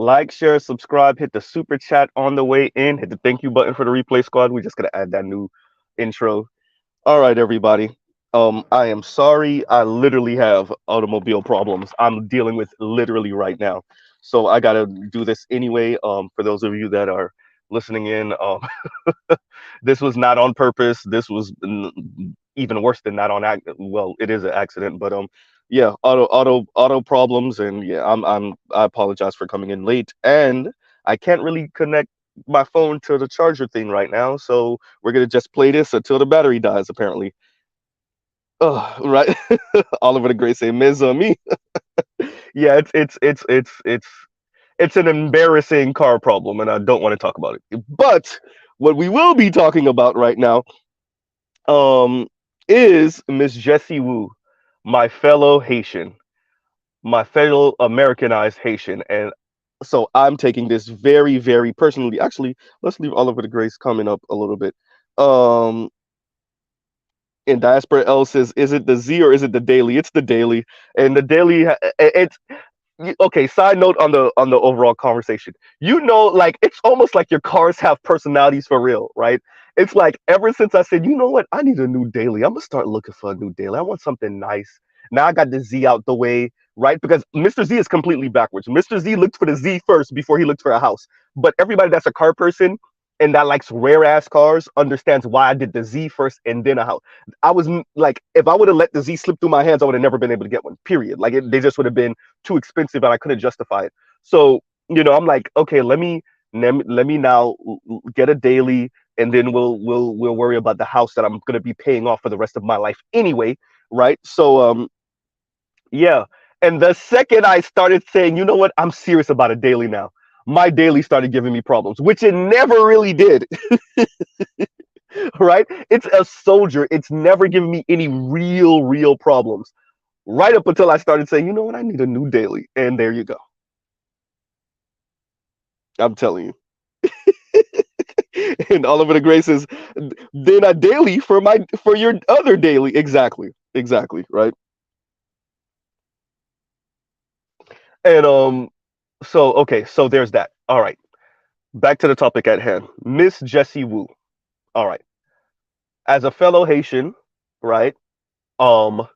Like, share, subscribe, hit the super chat on the way in, hit the thank you button for the replay squad. We just gotta add that new intro. All right, everybody. I am sorry. I literally have automobile problems. I'm dealing with literally right now, so I gotta do this anyway. For those of you that are listening in, this was not on purpose. This was even worse than that on well, it is an accident, but yeah, auto problems, and yeah, I apologize for coming in late, and I can't really connect my phone to the charger thing right now, so we're gonna just play this until the battery dies, apparently. Oh, right. Oliver the Great say, Ms. Me. Yeah, it's an embarrassing car problem, and I don't want to talk about it. But what we will be talking about right now, um, is Miss Jessie Wu, my fellow Haitian, my fellow Americanized Haitian, and so I'm taking this very, very personally. Actually, let's leave Oliver the Grace coming up a little bit. Um, in Diaspora L says, is it the Z or is it the daily? It's the daily, and the daily. It's okay. Side note on the overall conversation. Like it's almost like your cars have personalities for real, right? It's like ever since I said, you know what, I need a new daily. I'm gonna start looking for a new daily. I want something nice. Now I got the Z out the way, right? Because Mr. Z is completely backwards. Mr. Z looked for the Z first before he looked for a house. But everybody that's a car person and that likes rare ass cars understands why I did the Z first and then a house. Like, if I would have let the Z slip through my hands, I would have never been able to get one. Period. Like, they just would have been too expensive, and I couldn't justify it. So, I'm like, okay, let me now get a daily, and then we'll worry about the house that I'm gonna be paying off for the rest of my life anyway, right? So, yeah. And the second I started saying, you know what, I'm serious about a daily now, my daily started giving me problems, which it never really did. Right? It's a soldier. It's never given me any real problems. Right up until I started saying, you know what, I need a new daily. And there you go. I'm telling you. And Oliver the Gray says, then a daily for your other daily. Exactly. Exactly. Right. And so okay, so there's that. All right. Back to the topic at hand. Miss Jessie Wu. All right. As a fellow Haitian, right? Um,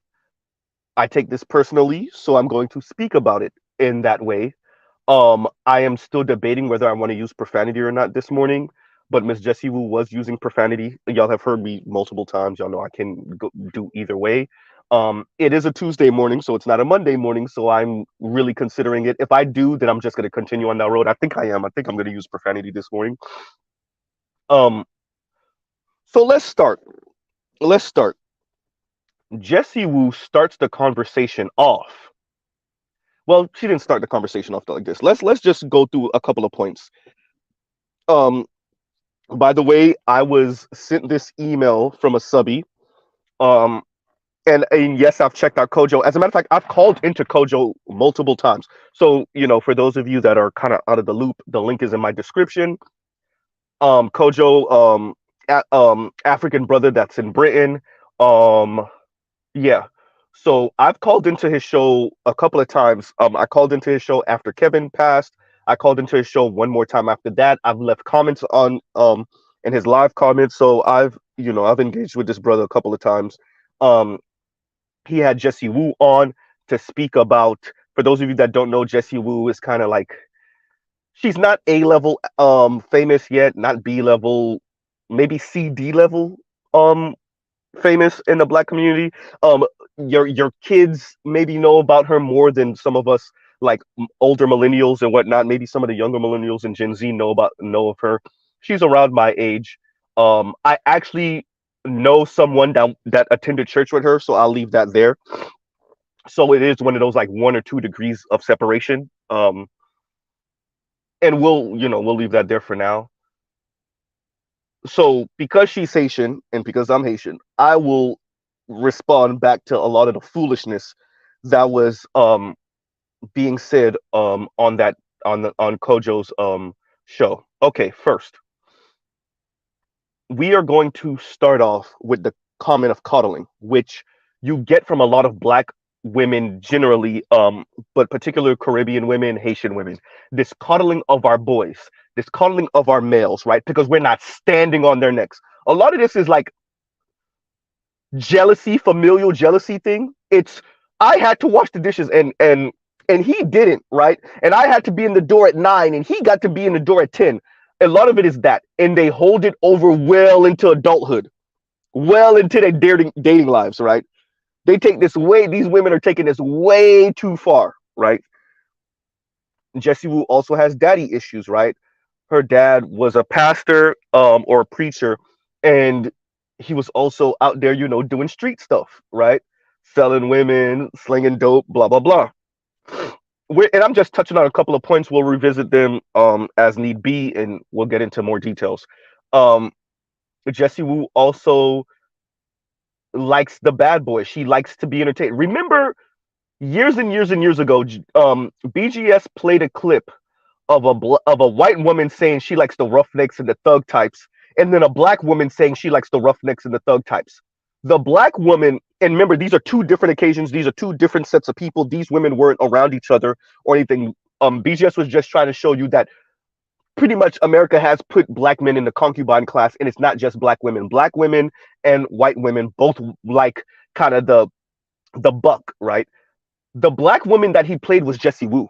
I take this personally, so I'm going to speak about it in that way. I am still debating whether I want to use profanity or not this morning, but Miss Jessie Wu was using profanity. Y'all have heard me multiple times. Y'all know I can do either way. It is a Tuesday morning, so it's not a Monday morning, so I'm really considering it. If I do, then I'm just going to continue on that road. I think I am. I think I'm going to use profanity this morning. Um, so let's start. Let's start. Jessie Wu starts the conversation off. Well, she didn't start the conversation off like this. Let's just go through a couple of points. Um, by the way, I was sent this email from a subby. Um, and yes, I've checked out Kojo. As a matter of fact, I've called into Kojo multiple times. So, for those of you that are kind of out of the loop, the link is in my description. Kojo, African brother that's in Britain. Um, yeah. So I've called into his show a couple of times. I called into his show after Kevin passed. I called into his show one more time after that. I've left comments on in his live comments. So I've engaged with this brother a couple of times. Um, he had Jessie Wu on to speak about. For those of you that don't know, Jessie Wu is kind of like, she's not A level famous yet, not B level, maybe CD level famous in the black community. Your kids maybe know about her more than some of us, like older millennials and whatnot. Maybe some of the younger millennials and Gen Z know of her. She's around my age. I actually know someone that attended church with her, so I'll leave that there. So it is one of those like 1 or 2 degrees of separation. And we'll leave that there for now. So because she's Haitian and because I'm Haitian, I will respond back to a lot of the foolishness that was being said on that on Kojo's show. Okay, first, we are going to start off with the comment of coddling, which you get from a lot of black women generally, but particular Caribbean women, Haitian women, this coddling of our boys, this coddling of our males, right? Because we're not standing on their necks. A lot of this is like jealousy, familial jealousy thing. It's I had to wash the dishes and he didn't, right? And I had to be in the door at 9 and he got to be in the door at 10. A lot of it is that, and they hold it over well into adulthood, well into their dating lives, right? They take this way, these women are taking this way too far, right? Jessie Wu also has daddy issues, right? Her dad was a pastor or a preacher, and he was also out there, doing street stuff, right? Selling women, slinging dope, blah blah blah. And I'm just touching on a couple of points. We'll revisit them as need be, and we'll get into more details. Um, Jessie Wu also likes the bad boy. She likes to be entertained. Remember, years and years and years ago, BGS played a clip of a white woman saying she likes the roughnecks and the thug types, and then a black woman saying she likes the roughnecks and the thug types. The black woman, and remember, these are two different occasions. These are two different sets of people. These women weren't around each other or anything. BGS was just trying to show you that pretty much America has put black men in the concubine class, and it's not just black women. Black women and white women both like kind of the buck, right? The black woman that he played was Jessie Wu,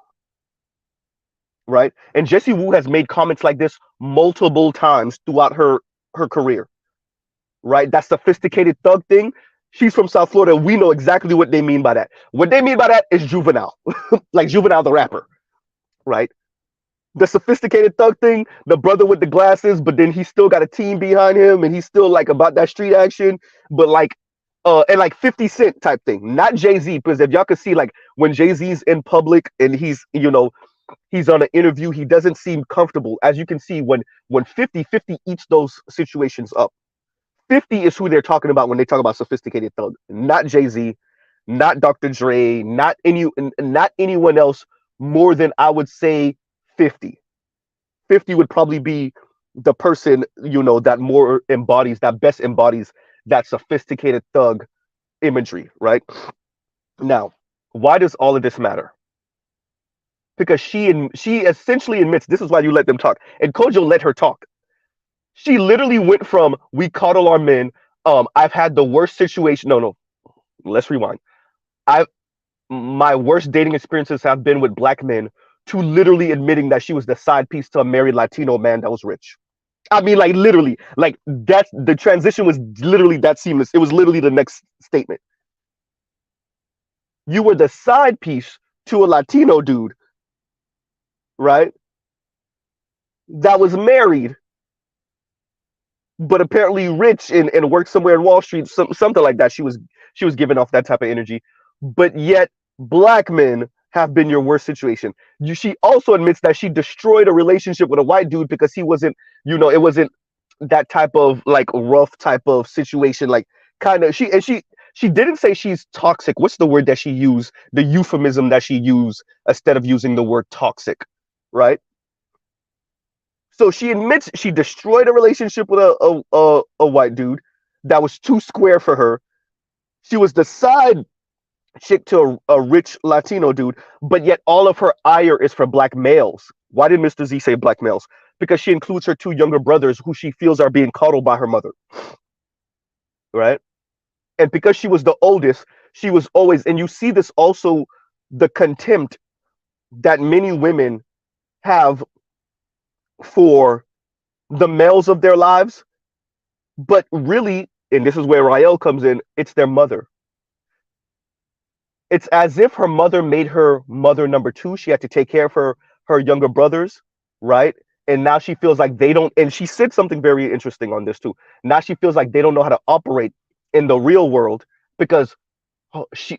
right? And Jessie Wu has made comments like this multiple times throughout her career, right? That sophisticated thug thing. She's from South Florida. We know exactly what they mean by that. What they mean by that is Juvenile, like Juvenile the rapper, right? The sophisticated thug thing, the brother with the glasses, but then he's still got a team behind him and he's still like about that street action, but like and like 50 Cent type thing, not Jay-Z, because if y'all could see, like when Jay-Z's in public and he's on an interview, he doesn't seem comfortable. As you can see, when 50 eats those situations up. 50 is who they're talking about when they talk about sophisticated thug, not Jay-Z, not Dr. Dre, not anyone else more than, I would say, 50. 50 would probably be the person, that more embodies, that best embodies that sophisticated thug imagery, right? Now, why does all of this matter? Because she essentially admits, this is why you let them talk. And Kojo let her talk. She literally went from, we coddle our men, I've had the worst situation. No, let's rewind. My worst dating experiences have been with black men, to literally admitting that she was the side piece to a married Latino man that was rich. I mean, like literally, like that's the transition was literally that seamless. It was literally the next statement. You were the side piece to a Latino dude, right? That was married, but apparently rich and worked somewhere in Wall Street, something like that. She was giving off that type of energy, but yet black men have been your worst situation. She also admits that she destroyed a relationship with a white dude because he wasn't, it wasn't that type of like rough type of situation. Like kind of she didn't say she's toxic. What's the word that she used? The euphemism that she used instead of using the word toxic, right? So she admits she destroyed a relationship with a white dude that was too square for her. She was the side chick to a rich Latino dude, but yet all of her ire is for black males. Why did Mr. Z say black males? Because she includes her two younger brothers who she feels are being coddled by her mother, right? And because she was the oldest, she was always, and you see this also, the contempt that many women have for the males of their lives, but really, and this is where Rael comes in, it's their mother. It's as if her mother made her mother number two. She had to take care of her younger brothers, right? And now she feels like they don't, and she said something very interesting on this too. Now she feels like they don't know how to operate in the real world because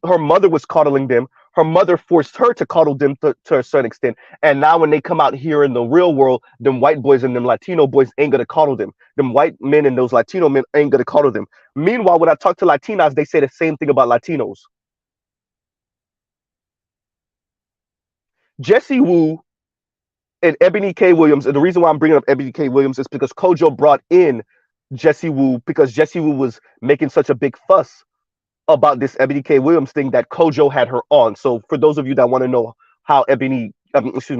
her mother was coddling them. Her mother forced her to coddle them to a certain extent. And now when they come out here in the real world, them white boys and them Latino boys ain't gonna coddle them. Them white men and those Latino men ain't gonna coddle them. Meanwhile, when I talk to Latinas, they say the same thing about Latinos. Jessie Wu and Ebony K. Williams, and the reason why I'm bringing up Ebony K. Williams is because Kojo brought in Jessie Wu because Jessie Wu was making such a big fuss about this Ebony K. Williams thing that Kojo had her on. So for those of you that want to know how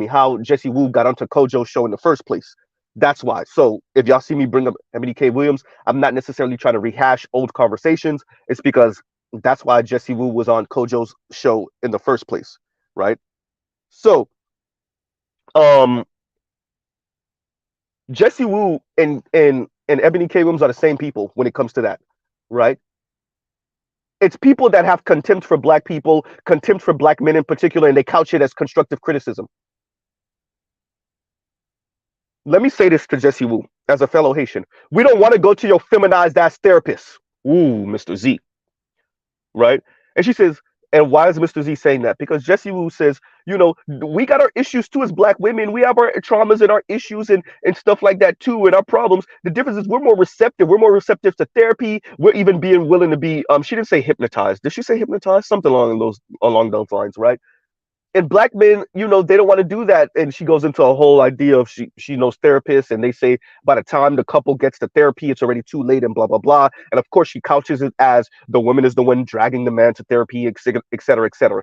how Jessie Woo got onto Kojo's show in the first place, that's why. So if y'all see me bring up Ebony K. Williams, I'm not necessarily trying to rehash old conversations. It's because that's why Jessie Woo was on Kojo's show in the first place, right? So, um, Jessie Woo and Ebony K. Williams are the same people when it comes to that, right? It's people that have contempt for black people, contempt for black men in particular, and they couch it as constructive criticism. Let me say this to Jessie Woo as a fellow Haitian. We don't want to go to your feminized ass therapist. Ooh, Mr. Z, right? And she says, and why is Mr. Z saying that? Because Jessie Woo says, we got our issues too as black women. We have our traumas and our issues and stuff like that too, and our problems. The difference is we're more receptive. We're more receptive to therapy. We're even being willing to be. She didn't say hypnotized. Did she say hypnotized? Something along those lines, right? And black men, they don't want to do that. And she goes into a whole idea of she knows therapists, and they say by the time the couple gets to therapy, it's already too late and blah, blah, blah. And of course, she couches it as the woman is the one dragging the man to therapy, et cetera, et cetera.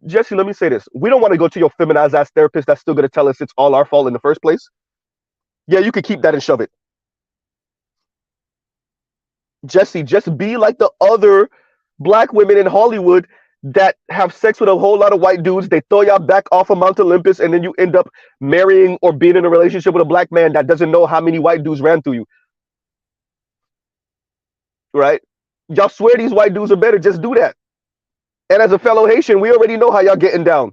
Jessie, let me say this. We don't want to go to your feminized ass therapist that's still going to tell us it's all our fault in the first place. Yeah, you could keep that and shove it. Jessie, just be like the other black women in Hollywood that have sex with a whole lot of white dudes. They throw y'all back off of Mount Olympus, and then you end up marrying or being in a relationship with a black man that doesn't know how many white dudes ran through you. Right? Y'all swear these white dudes are better. Just do that. And as a fellow Haitian, we already know how y'all getting down.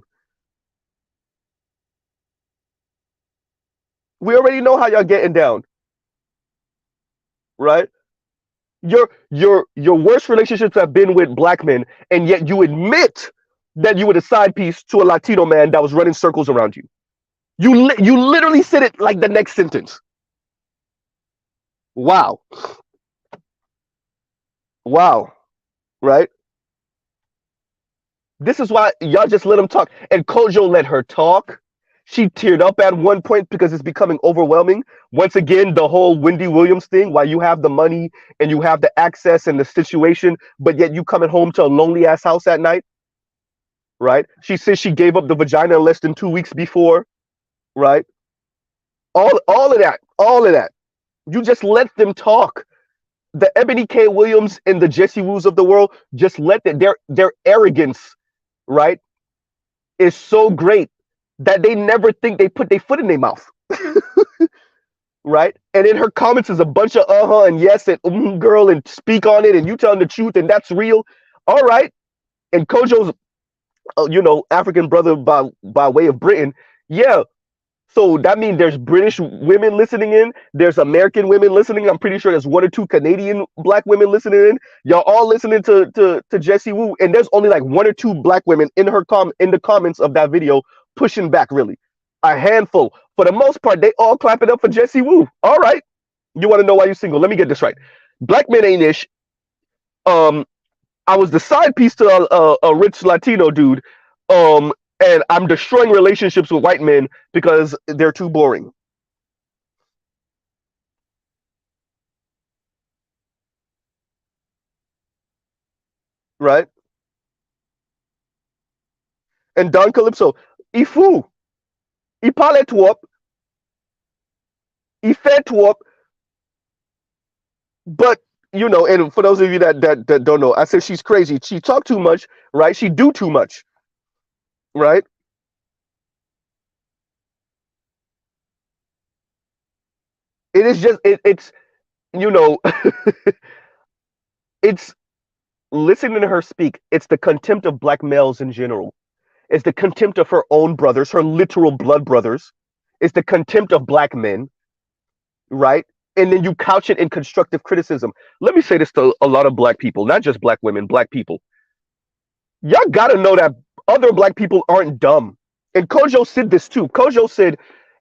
We already know how y'all getting down. Right? Your worst relationships have been with black men, and yet you admit that you were the side piece to a Latino man that was running circles around you. You literally said it like the next sentence. Wow. Wow. Right? This is why y'all just let him talk. And Kojo let her talk. She teared up at one point because it's becoming overwhelming. Once again, the whole Wendy Williams thing, why you have the money and you have the access and the situation, but yet you coming home to a lonely ass house at night. Right? She says she gave up the vagina in less than 2 weeks before. Right? All of that. You just let them talk. The Ebony K. Williams and the Jessie Woos of the world, just let their arrogance, right, is so great that they never think they put their foot in their mouth. Right? And in her comments is a bunch of and yes and girl and speak on it and you telling the truth and that's real. All right. And Kojo's African brother by way of Britain. Yeah. So that means there's British women listening in. There's American women listening. I'm pretty sure there's 1 or 2 Canadian black women listening in. Y'all all listening to Jessie Woo, and there's only like 1 or 2 black women in the comments of that video pushing back. Really, a handful. For the most part, they all clapping up for Jessie Woo. All right, you want to know why you're single? Let me get this right. Black men ain't ish. I was the side piece to a rich Latino dude. And I'm destroying relationships with white men because they're too boring. Right? And Don Calypso, Ifu, Ipale Twop, Ife Twop, but and for those of you that don't know, I said she's crazy. She talk too much, right? She do too much, right? It is just it's it's listening to her speak. It's the contempt of black males in general. It's the contempt of her own brothers, her literal blood brothers. It's the contempt of black men, right? And then you couch it in constructive criticism. Let me say this to a lot of black people, not just black women, black people. Y'all gotta know that other black people aren't dumb. And Kojo said this too. Kojo said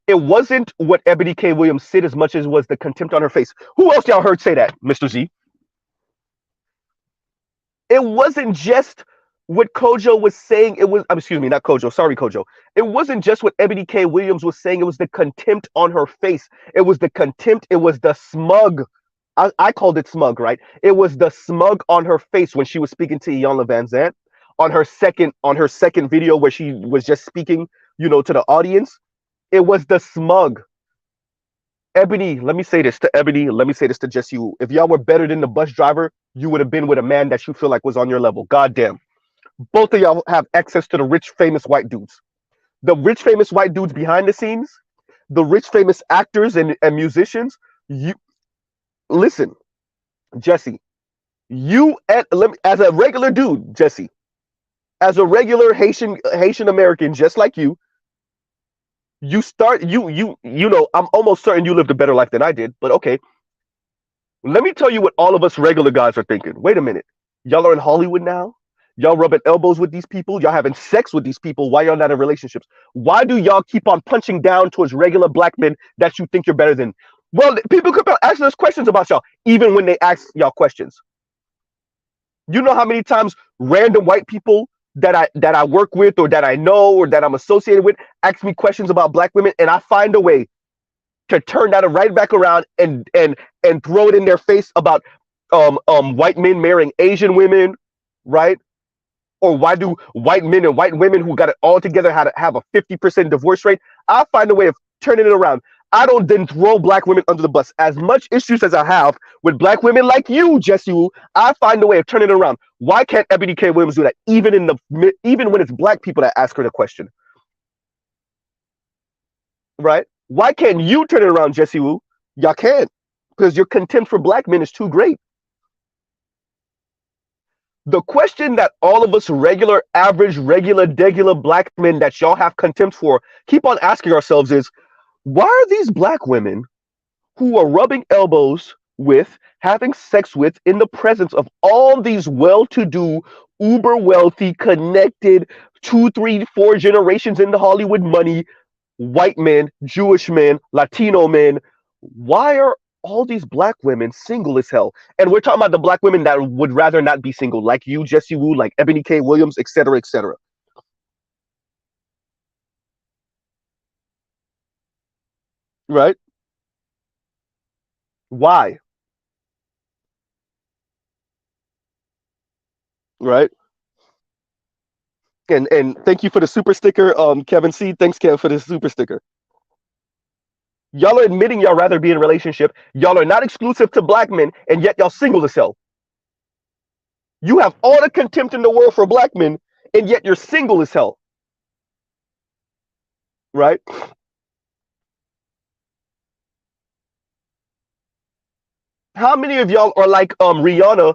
it wasn't what Ebony K. Williams said as much as was the contempt on her face. Who else y'all heard say that, Mr. Z? It wasn't just what Kojo was saying. It was, excuse me, not Kojo. Sorry, Kojo. It wasn't just what Ebony K. Williams was saying. It was the contempt on her face. It was the contempt. It was the smug. I called it smug, right? It was the smug on her face when she was speaking to Iyanla Van Zant on her second video where she was just speaking, to the audience. It was the smug. Ebony, let me say this to Ebony. Let me say this to Jessie. If y'all were better than the bus driver, you would have been with a man that you feel like was on your level. Goddamn. Both of y'all have access to the rich, famous white dudes. The rich, famous white dudes behind the scenes, the rich, famous actors and musicians. You listen, Jessie. As a regular dude, Jessie, as a regular Haitian American, just like you start I'm almost certain you lived a better life than I did, but okay. Let me tell you what all of us regular guys are thinking. Wait a minute. Y'all are in Hollywood now? Y'all rubbing elbows with these people? Y'all having sex with these people? Why y'all not in relationships? Why do y'all keep on punching down towards regular black men that you think you're better than? Well, people keep on asking us questions about y'all, even when they ask y'all questions. You know how many times random white people that I work with or that I know or that I'm associated with ask me questions about black women, and I find a way to turn that right back around and throw it in their face about white men marrying Asian women, right? Or why do white men and white women who got it all together have a 50% divorce rate? I find a way of turning it around. I don't then throw black women under the bus. As much issues as I have with black women like you, Jessie Wu, I find a way of turning it around. Why can't Ebony K. Williams do that? Even when it's black people that ask her the question, right? Why can't you turn it around, Jessie Wu? Y'all can't, because your contempt for black men is too great. The question that all of us regular, average, degular black men that y'all have contempt for keep on asking ourselves is, why are these black women who are rubbing elbows with, having sex with, in the presence of all these well-to-do, uber wealthy, connected, 2, 3, 4 generations into Hollywood money, white men, Jewish men, Latino men, why are all these black women single as hell? And we're talking about the black women that would rather not be single, like you, Jessie Wu, like Ebony K. Williams, etc., etc. Right? Why? Right? And thank you for the super sticker, Kevin C. Thanks, Kev, for the super sticker. Y'all are admitting y'all rather be in a relationship. Y'all are not exclusive to black men, and yet y'all single as hell. You have all the contempt in the world for black men, and yet you're single as hell. Right? How many of y'all are like Rihanna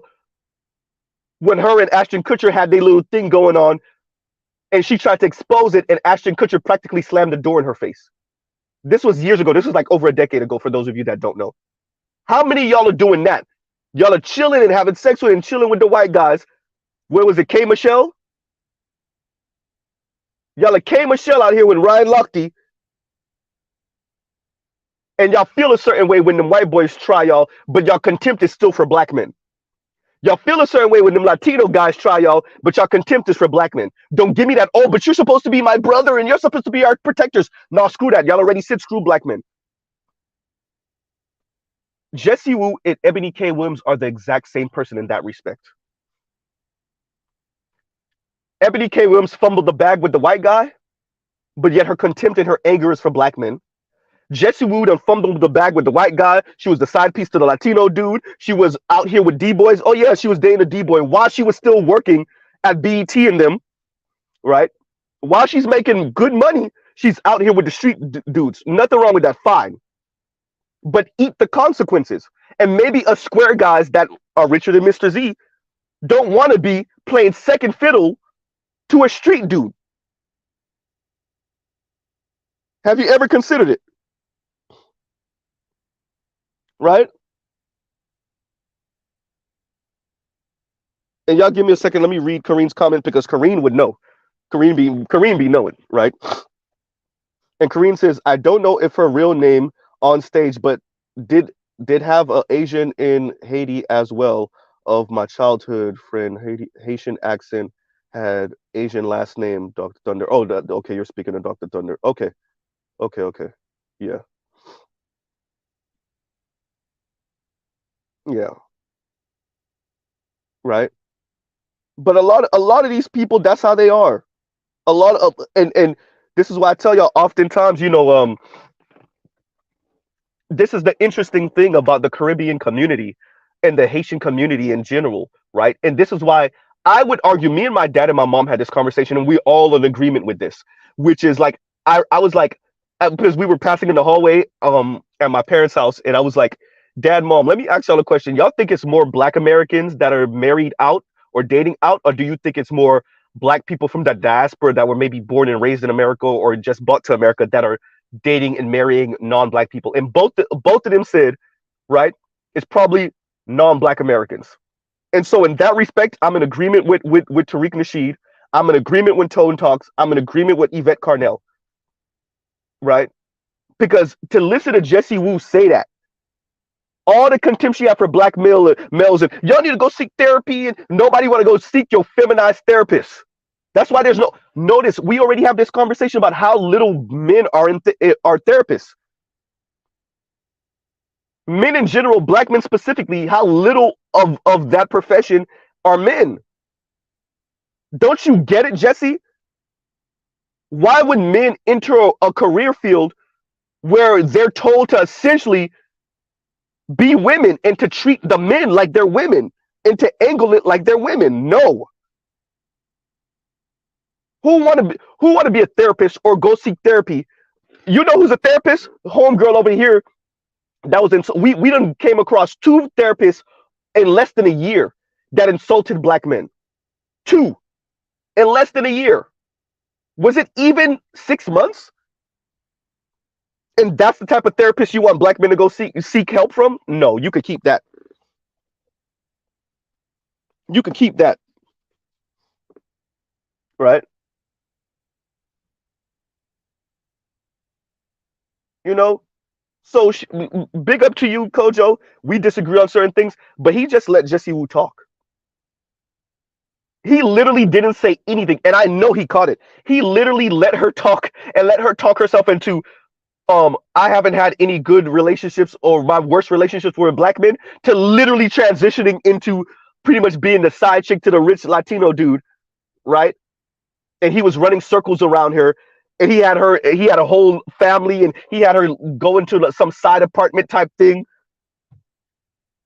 when her and Ashton Kutcher had their little thing going on, and she tried to expose it, and Ashton Kutcher practically slammed the door in her face? This was years ago. This was like over a decade ago, for those of you that don't know. How many of y'all are doing that? Y'all are chilling and having sex with and chilling with the white guys. Where was it, K. Michelle? Y'all are K. Michelle out here with Ryan Lochte, and y'all feel a certain way when them white boys try y'all, but y'all contempt is still for black men. Y'all feel a certain way when them Latino guys try y'all, but y'all contempt is for black men. Don't give me that, oh, but you're supposed to be my brother and you're supposed to be our protectors. No, screw that. Y'all already said screw black men. Jessie Wu and Ebony K. Williams are the exact same person in that respect. Ebony K. Williams fumbled the bag with the white guy, but yet her contempt and her anger is for black men. Jessie Wu done fumbled the bag with the white guy. She was the side piece to the Latino dude. She was out here with D-boys. Oh yeah, she was dating a D-boy while she was still working at BET and them, right? While she's making good money, she's out here with the street dudes. Nothing wrong with that, fine. But eat the consequences. And maybe us square guys that are richer than Mr. Z don't want to be playing second fiddle to a street dude. Have you ever considered it? Right? And y'all give me a second. Let me read Kareen's comment because Kareen would know. Kareen be knowing, right? And Kareen says, I don't know if her real name on stage, but did did have a Asian in Haiti as well. Of my childhood friend, Haitian accent, had Asian last name, Dr. Thunder. Oh, okay, you're speaking of Dr. Thunder. Okay, okay, okay. Yeah. Yeah, right. But a lot of these people, that's how they are. A lot of and this is why I tell y'all oftentimes, this is the interesting thing about the Caribbean community and the Haitian community in general, right? And this is why I would argue, me and my dad and my mom had this conversation, and we all in agreement with this, which is like, I was like, because we were passing in the hallway at my parents' house, and I was like, Dad, Mom, let me ask y'all a question. Y'all think it's more Black Americans that are married out or dating out, or do you think it's more Black people from the diaspora that were maybe born and raised in America or just brought to America that are dating and marrying non-Black people? And both of them said, right, it's probably non-Black Americans. And so in that respect, I'm in agreement with Tariq Nasheed. I'm in agreement with Tone Talks. I'm in agreement with Yvette Carnell, right? Because to listen to Jessie Wu say that, all the contempt she had for males, and y'all need to go seek therapy, and nobody want to go seek your feminized therapist. That's why there's no notice. We already have this conversation about how little men are are therapists. Men in general, Black men specifically, how little of that profession are men. Don't you get it, Jesse? Why would men enter a career field where they're told to essentially be women and to treat the men like they're women and to angle it like they're women? No. Who want to be a therapist or go seek therapy? You know who's a therapist? Homegirl over here. That was we done came across two therapists in less than a year that insulted Black men. Two in less than a year. Was it even 6 months? And that's the type of therapist you want Black men to go seek help from? No, you could keep that. You could keep that, right? You know. So big up to you, Kojo. We disagree on certain things, but he just let Jesse Wu talk. He literally didn't say anything, and I know he caught it. He literally let her talk and let her talk herself into I haven't had any good relationships, or my worst relationships were with Black men, to literally transitioning into pretty much being the side chick to the rich Latino dude, right? And he was running circles around her, and he had a whole family, and he had her go into some side apartment type thing.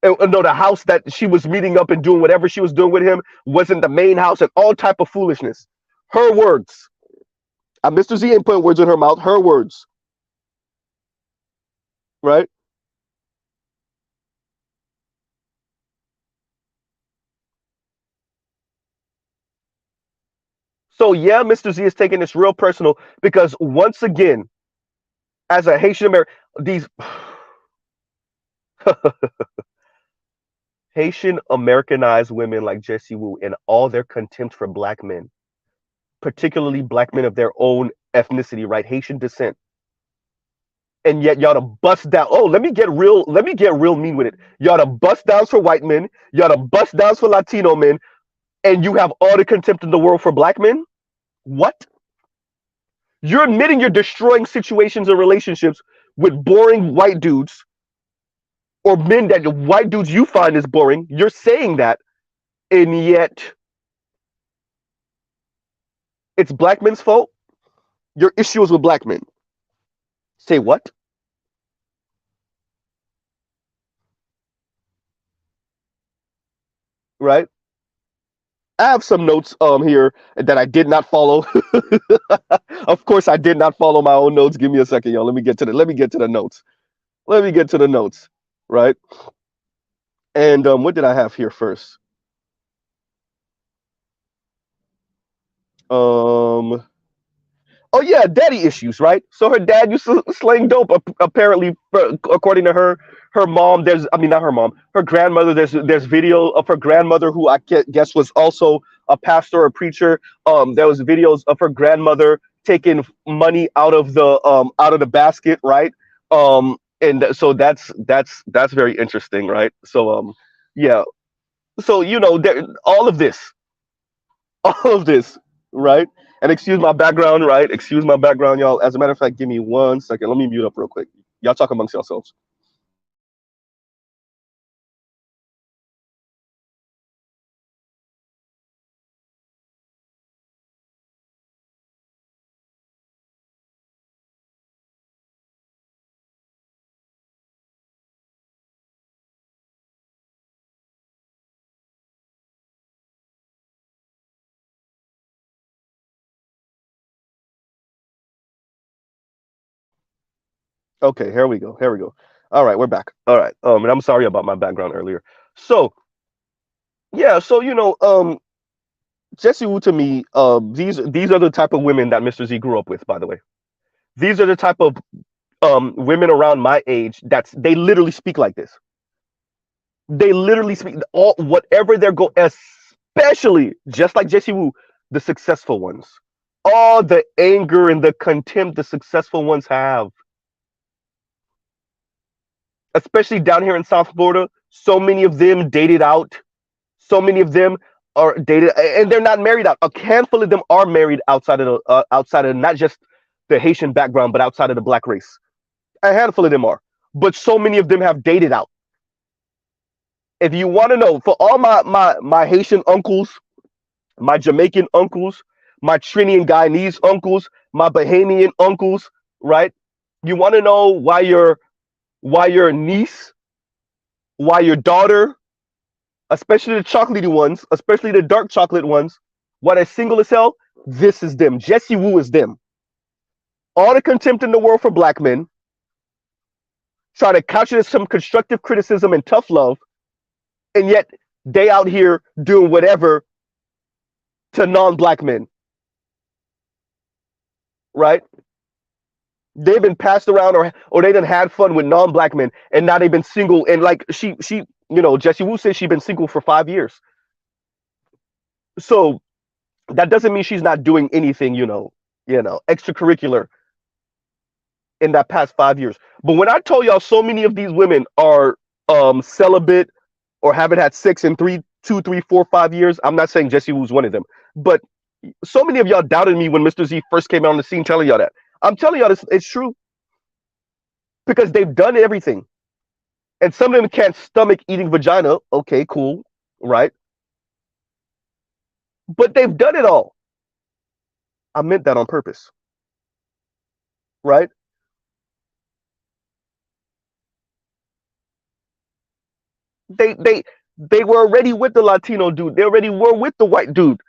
No, the house that she was meeting up and doing whatever she was doing with him wasn't the main house, and all type of foolishness. Her words. Mr. Z ain't putting words in her mouth. Her words, right? So yeah, Mr. Z is taking this real personal because once again, as a Haitian American, these Haitian Americanized women like Jessie Wu and all their contempt for Black men, particularly Black men of their own ethnicity, right? Haitian descent. And yet y'all to bust down. Oh, let me get real. Let me get real mean with it. Y'all to bust downs for white men. Y'all to bust downs for Latino men, and you have all the contempt in the world for Black men. What? You're admitting you're destroying situations and relationships with boring white dudes or men that white dudes you find is boring. You're saying that, and yet it's Black men's fault. Your issue is with Black men. Say what? Right? I have some notes here that I did not follow. Of course, I did not follow my own notes. Give me a second, y'all. Let me get to the notes. Let me get to the notes. Right? And what did I have here first? Um, oh yeah, daddy issues, right? So her dad used to sling dope. Apparently, according to her, her mom. I mean, not her mom. Her grandmother. There's video of her grandmother, who I guess was also a pastor or a preacher. There was videos of her grandmother taking money out of the basket, right? And so that's very interesting, right? So yeah. So all of this, all of this, right? And excuse my background, right? Excuse my background, y'all. As a matter of fact, give me 1 second. Let me mute up real quick. Y'all talk amongst yourselves. Okay, here we go. Here we go. All right, we're back. All right. And I'm sorry about my background earlier. So yeah, so Jessie Wu to me, these are the type of women that Mr. Z grew up with. By the way, these are the type of women around my age they literally speak like this. They literally speak all whatever they're especially just like Jessie Wu, the successful ones. All the anger and the contempt the successful ones have, especially down here in South Florida. So many of them dated out. So many of them are dated, and they're not married out. A handful of them are married outside of not just the Haitian background, but outside of the black race. A handful of them are, but so many of them have dated out. If you want to know, for all my Haitian uncles, my Jamaican uncles, my Trinidad Guyanese uncles, my Bahamian uncles, right? You want to know why your niece, why your daughter, especially the chocolatey ones, especially the dark chocolate ones, why they're single as hell? This is them. Jessie Wu is them. All the contempt in the world for black men, try to couch it as some constructive criticism and tough love, and yet they out here doing whatever to non-black men, right? They've been passed around, or they done had fun with non-black men, and now they've been single. And like Jessie Wu says she's been single for 5 years. So that doesn't mean she's not doing anything, extracurricular in that past 5 years. But when I told y'all so many of these women are celibate or haven't had sex in 2, 3, 4, 5 years, I'm not saying Jessie Wu's one of them, but so many of y'all doubted me when Mr. Z first came out on the scene telling y'all that. I'm telling y'all this, it's true. Because they've done everything. And some of them can't stomach eating vagina. Okay, cool, right? But they've done it all. I meant that on purpose. Right? They were already with the Latino dude. They already were with the white dude.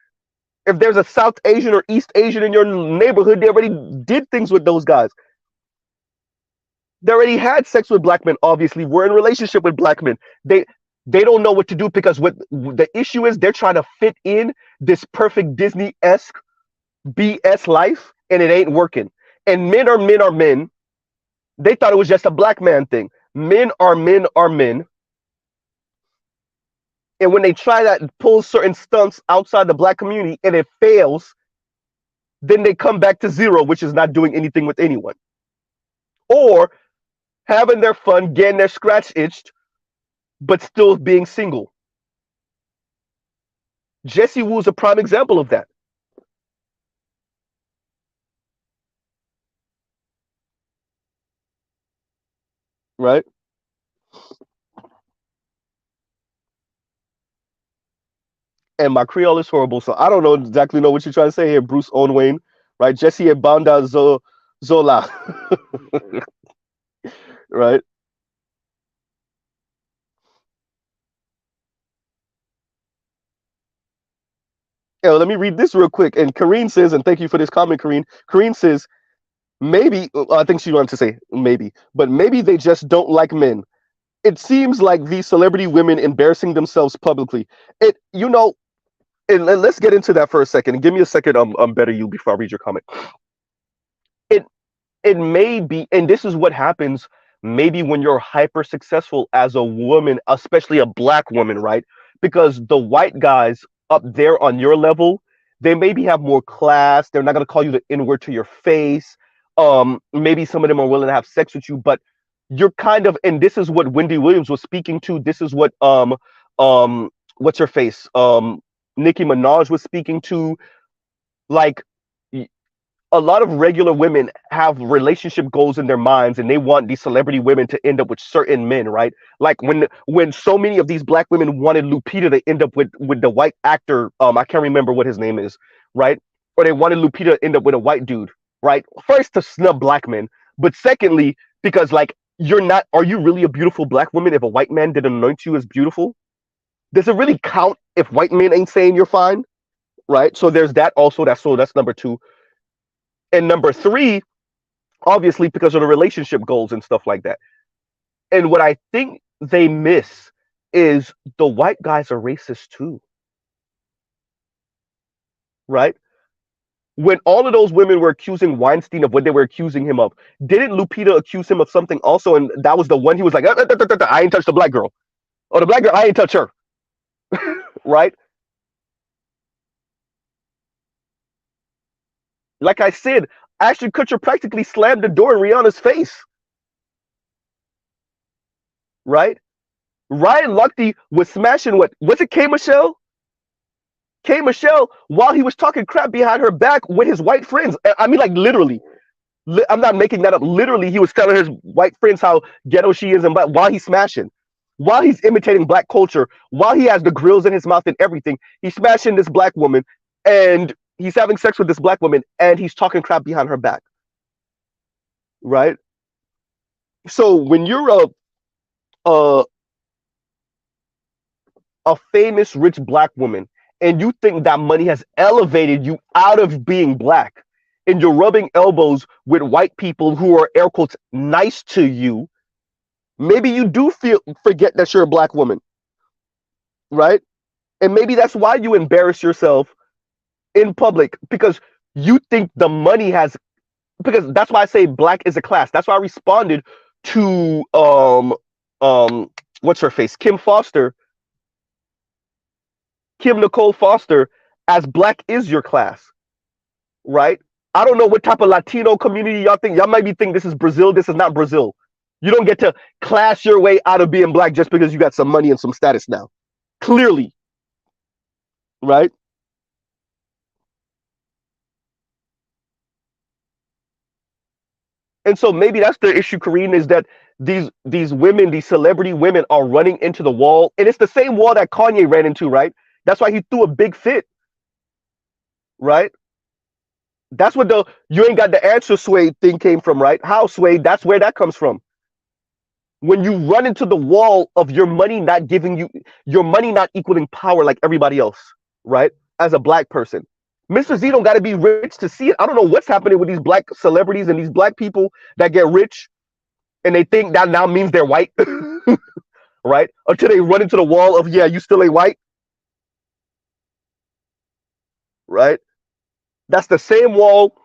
If there's a South Asian or East Asian in your neighborhood, they already did things with those guys. They already had sex with black men, obviously. We're in a relationship with black men. They don't know what to do because what the issue is, they're trying to fit in this perfect Disney-esque BS life, and it ain't working. And men are men are men. They thought it was just a black man thing. Men are men are men. And when they try that and pull certain stunts outside the black community and it fails, then they come back to zero, which is not doing anything with anyone. Or having their fun, getting their scratch itched, but still being single. Jessie Wu is a prime example of that. Right? And my Creole is horrible, so I don't know exactly know what you're trying to say here, Bruce Owen Wayne. Right? Jessie e Banda Zola. Right? Yeah, let me read this real quick. And Kareen says, and thank you for this comment, Kareen. Kareen says, maybe, I think she wanted to say maybe, but maybe they just don't like men. It seems like these celebrity women embarrassing themselves publicly. And let's get into that for a second. Give me a second, better you before I read your comment. It it may be, and this is what happens maybe when you're hyper successful as a woman, especially a black woman, right? Because the white guys up there on your level, they maybe have more class. They're not going to call you the N word to your face. Maybe some of them are willing to have sex with you, but you're kind of, and this is what Wendy Williams was speaking to. This is what what's her face? Nicki Minaj was speaking to. Like, a lot of regular women have relationship goals in their minds, and they want these celebrity women to end up with certain men, right? Like when so many of these black women wanted Lupita to end up with the white actor, I can't remember what his name is, right? Or they wanted Lupita to end up with a white dude, right? First, to snub black men, but secondly, because, like, you're not, are you really a beautiful black woman if a white man didn't anoint you as beautiful? Does it really count if white men ain't saying you're fine? Right? So there's that also. That's number two. And number three, obviously because of the relationship goals and stuff like that. And what I think they miss is the white guys are racist too, right? When all of those women were accusing Weinstein of what they were accusing him of, didn't Lupita accuse him of something also? And that was the one he was like, I ain't touched the black girl. Or the black girl, I ain't touch her. Right? Like I said, Ashton Kutcher practically slammed the door in Rihanna's face. Right? Ryan Lochte was smashing what? Was it K. Michelle? K. Michelle, while he was talking crap behind her back with his white friends. I mean, like literally. I'm not making that up. Literally, he was telling his white friends how ghetto she is, and while he's smashing, while he's imitating black culture, while he has the grills in his mouth and everything, he's smashing this black woman, and he's having sex with this black woman, and he's talking crap behind her back, right? So when you're a a famous rich black woman, and you think that money has elevated you out of being black, and you're rubbing elbows with white people who are air quotes nice to you, maybe you do forget that you're a black woman, right? And maybe that's why you embarrass yourself in public, because you think the money has, because that's why I say black is a class. That's why I responded to what's her face? Kim Nicole Foster, as black is your class, right? I don't know what type of Latino community y'all think. Y'all might be thinking this is Brazil. This is not Brazil. You don't get to class your way out of being black just because you got some money and some status now. Clearly. Right? And so maybe that's the issue, Karine, is that these women, these celebrity women, are running into the wall. And it's the same wall that Kanye ran into, right? That's why he threw a big fit. Right? That's what the you ain't got the answer sway thing came from, right? How sway? That's where that comes from. When you run into the wall of your money not giving you, your money not equaling power like everybody else, right? As a black person, Mr. Z don't got to be rich to see it. I don't know what's happening with these black celebrities and these black people that get rich, and they think that now means they're white, right? Until they run into the wall of, yeah, you still ain't white, right? That's the same wall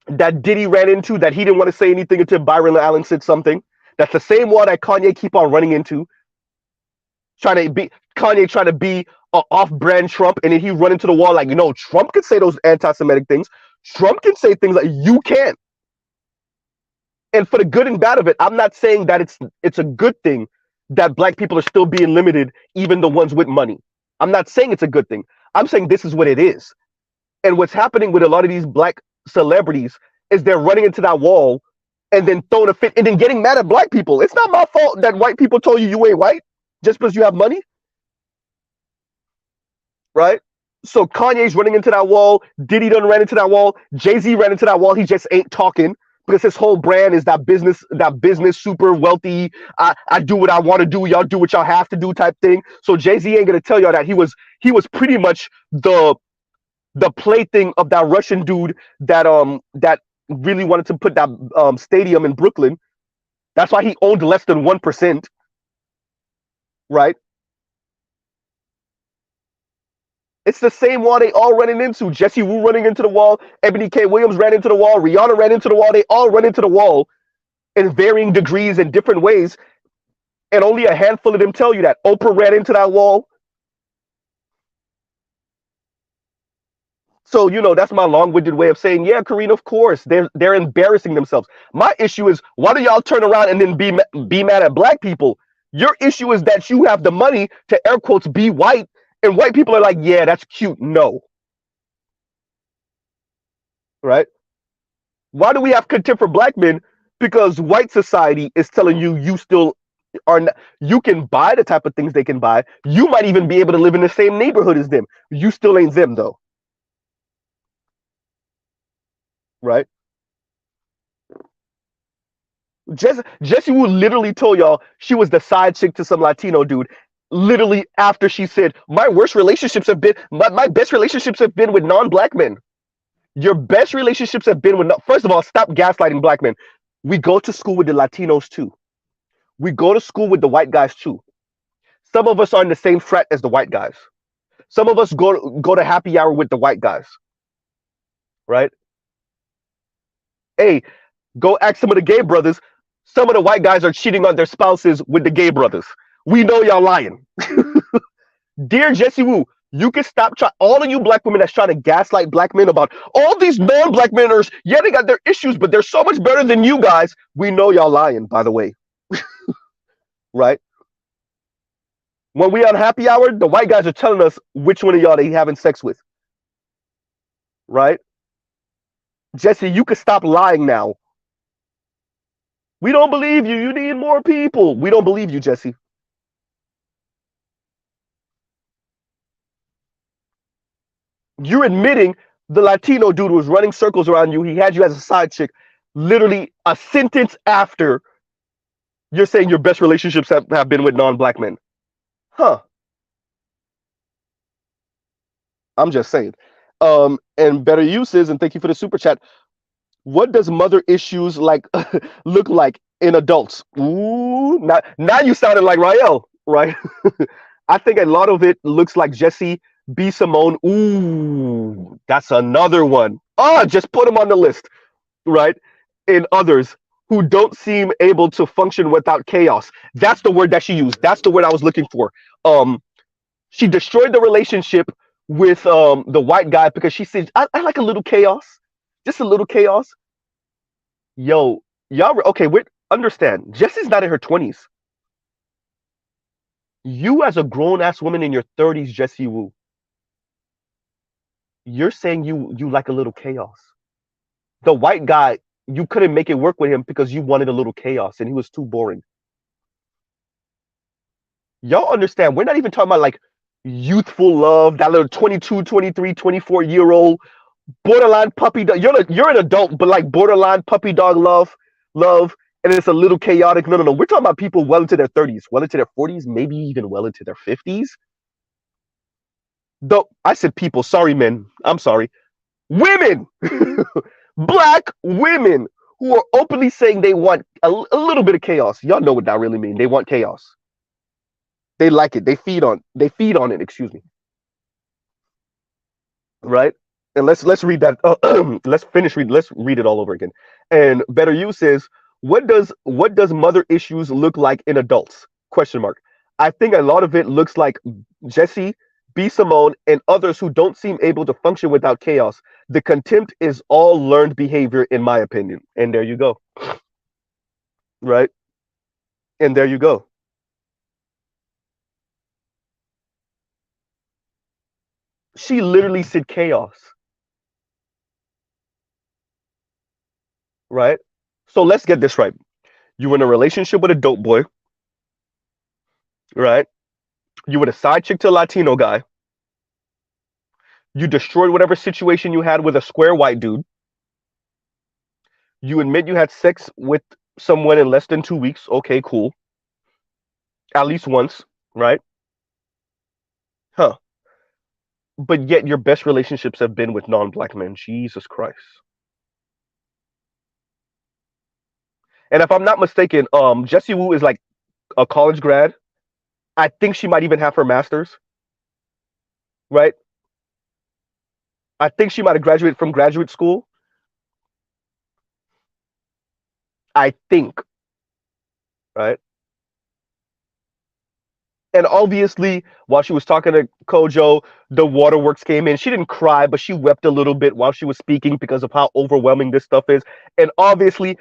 that Diddy ran into, that he didn't want to say anything until Byron Allen said something. That's the same wall that Kanye keep on running into, trying to be an off-brand Trump, and then he run into the wall like, Trump can say those anti-Semitic things. Trump can say things like you can't. And for the good and bad of it, I'm not saying that it's a good thing that black people are still being limited, even the ones with money. I'm not saying it's a good thing. I'm saying this is what it is. And what's happening with a lot of these black celebrities is they're running into that wall and then throwing a fit and then getting mad at black people. It's not my fault that white people told you ain't white just because you have money, right? So Kanye's running into that wall. Diddy done ran into that wall. Jay-Z ran into that wall. He just ain't talking because his whole brand is that business, super wealthy. I do what I want to do. Y'all do what y'all have to do type thing. So Jay-Z ain't gonna tell y'all that he was pretty much the plaything of that Russian dude that really wanted to put that stadium in Brooklyn. That's why he owned less than 1%, right? It's the same wall they all running into. Jessie Wu running into the wall. Ebony K. Williams ran into the wall. Rihanna ran into the wall. They all run into the wall in varying degrees in different ways. And only a handful of them tell you that. Oprah ran into that wall. So, that's my long-winded way of saying, yeah, Karine, of course, they're embarrassing themselves. My issue is, why do y'all turn around and then be mad at black people? Your issue is that you have the money to, air quotes, be white, and white people are like, yeah, that's cute. No. Right? Why do we have contempt for black men? Because white society is telling you still are not, you can buy the type of things they can buy. You might even be able to live in the same neighborhood as them. You still ain't them, though. Right? Jessie Wu literally told y'all she was the side chick to some Latino dude. Literally after she said, my best relationships have been with non-black men. Your best relationships have been with. First of all, stop gaslighting black men. We go to school with the Latinos too. We go to school with the white guys too. Some of us are in the same frat as the white guys. Some of us go to happy hour with the white guys, right? Hey, go ask some of the gay brothers. Some of the white guys are cheating on their spouses with the gay brothers. We know y'all lying. Dear Jessie Woo, you can stop all of you black women that's trying to gaslight black men about all these non-black men are, yeah, they got their issues, but they're so much better than you guys. We know y'all lying, by the way. Right? When we on happy hour, the white guys are telling us which one of y'all they having sex with. Right? Jessie, you can stop lying now. We don't believe you. You need more people. We don't believe you, Jessie. You're admitting the Latino dude was running circles around you. He had you as a side chick. Literally a sentence after you're saying your best relationships have been with non-black men. Huh. I'm just saying. And better uses, and thank you for the super chat. What does mother issues like look like in adults? Ooh, now you sounded like Rael, right? I think a lot of it looks like Jessie B. Simone. Ooh, that's another one. Oh, just put them on the list, right? In others who don't seem able to function without chaos. That's the word that she used. That's the word I was looking for. She destroyed the relationship with the white guy because she said, I like a little chaos. Just a little chaos. Yo, y'all, okay, wait, understand. Jessie's not in her 20s. You, as a grown ass woman in your 30s, Jessie Woo, you're saying you like a little chaos. The white guy, you couldn't make it work with him because you wanted a little chaos and he was too boring. Y'all understand, we're not even talking about like youthful love, that little 22, 23, 24-year-old borderline puppy dog. You're an adult, but like borderline puppy dog love, and it's a little chaotic. No. We're talking about people well into their 30s, well into their 40s, maybe even well into their 50s. Though I said people, sorry, men. I'm sorry. Women, black women who are openly saying they want a little bit of chaos. Y'all know what that really means. They want chaos. They like it. They feed on it. Excuse me. Right? And let's read that. Let's read it all over again. And better use is what does mother issues look like in adults? Question mark. I think a lot of it looks like Jessie B. Simone and others who don't seem able to function without chaos. The contempt is all learned behavior, in my opinion. And there you go. Right? And there you go. She literally said chaos. Right? So let's get this right. You were in a relationship with a dope boy, right? You were a side chick to a Latino guy. You destroyed whatever situation you had with a square white dude. You admit you had sex with someone in less than 2 weeks. Okay, cool. At least once, right? Huh. But yet your best relationships have been with non-black men. Jesus Christ. And if I'm not mistaken, Jessie Woo is like a college grad. I think she might even have her master's, right? I think she might have graduated from graduate school. I think, right? And obviously, while she was talking to Kojo, the waterworks came in. She didn't cry, but she wept a little bit while she was speaking because of how overwhelming this stuff is. And obviously,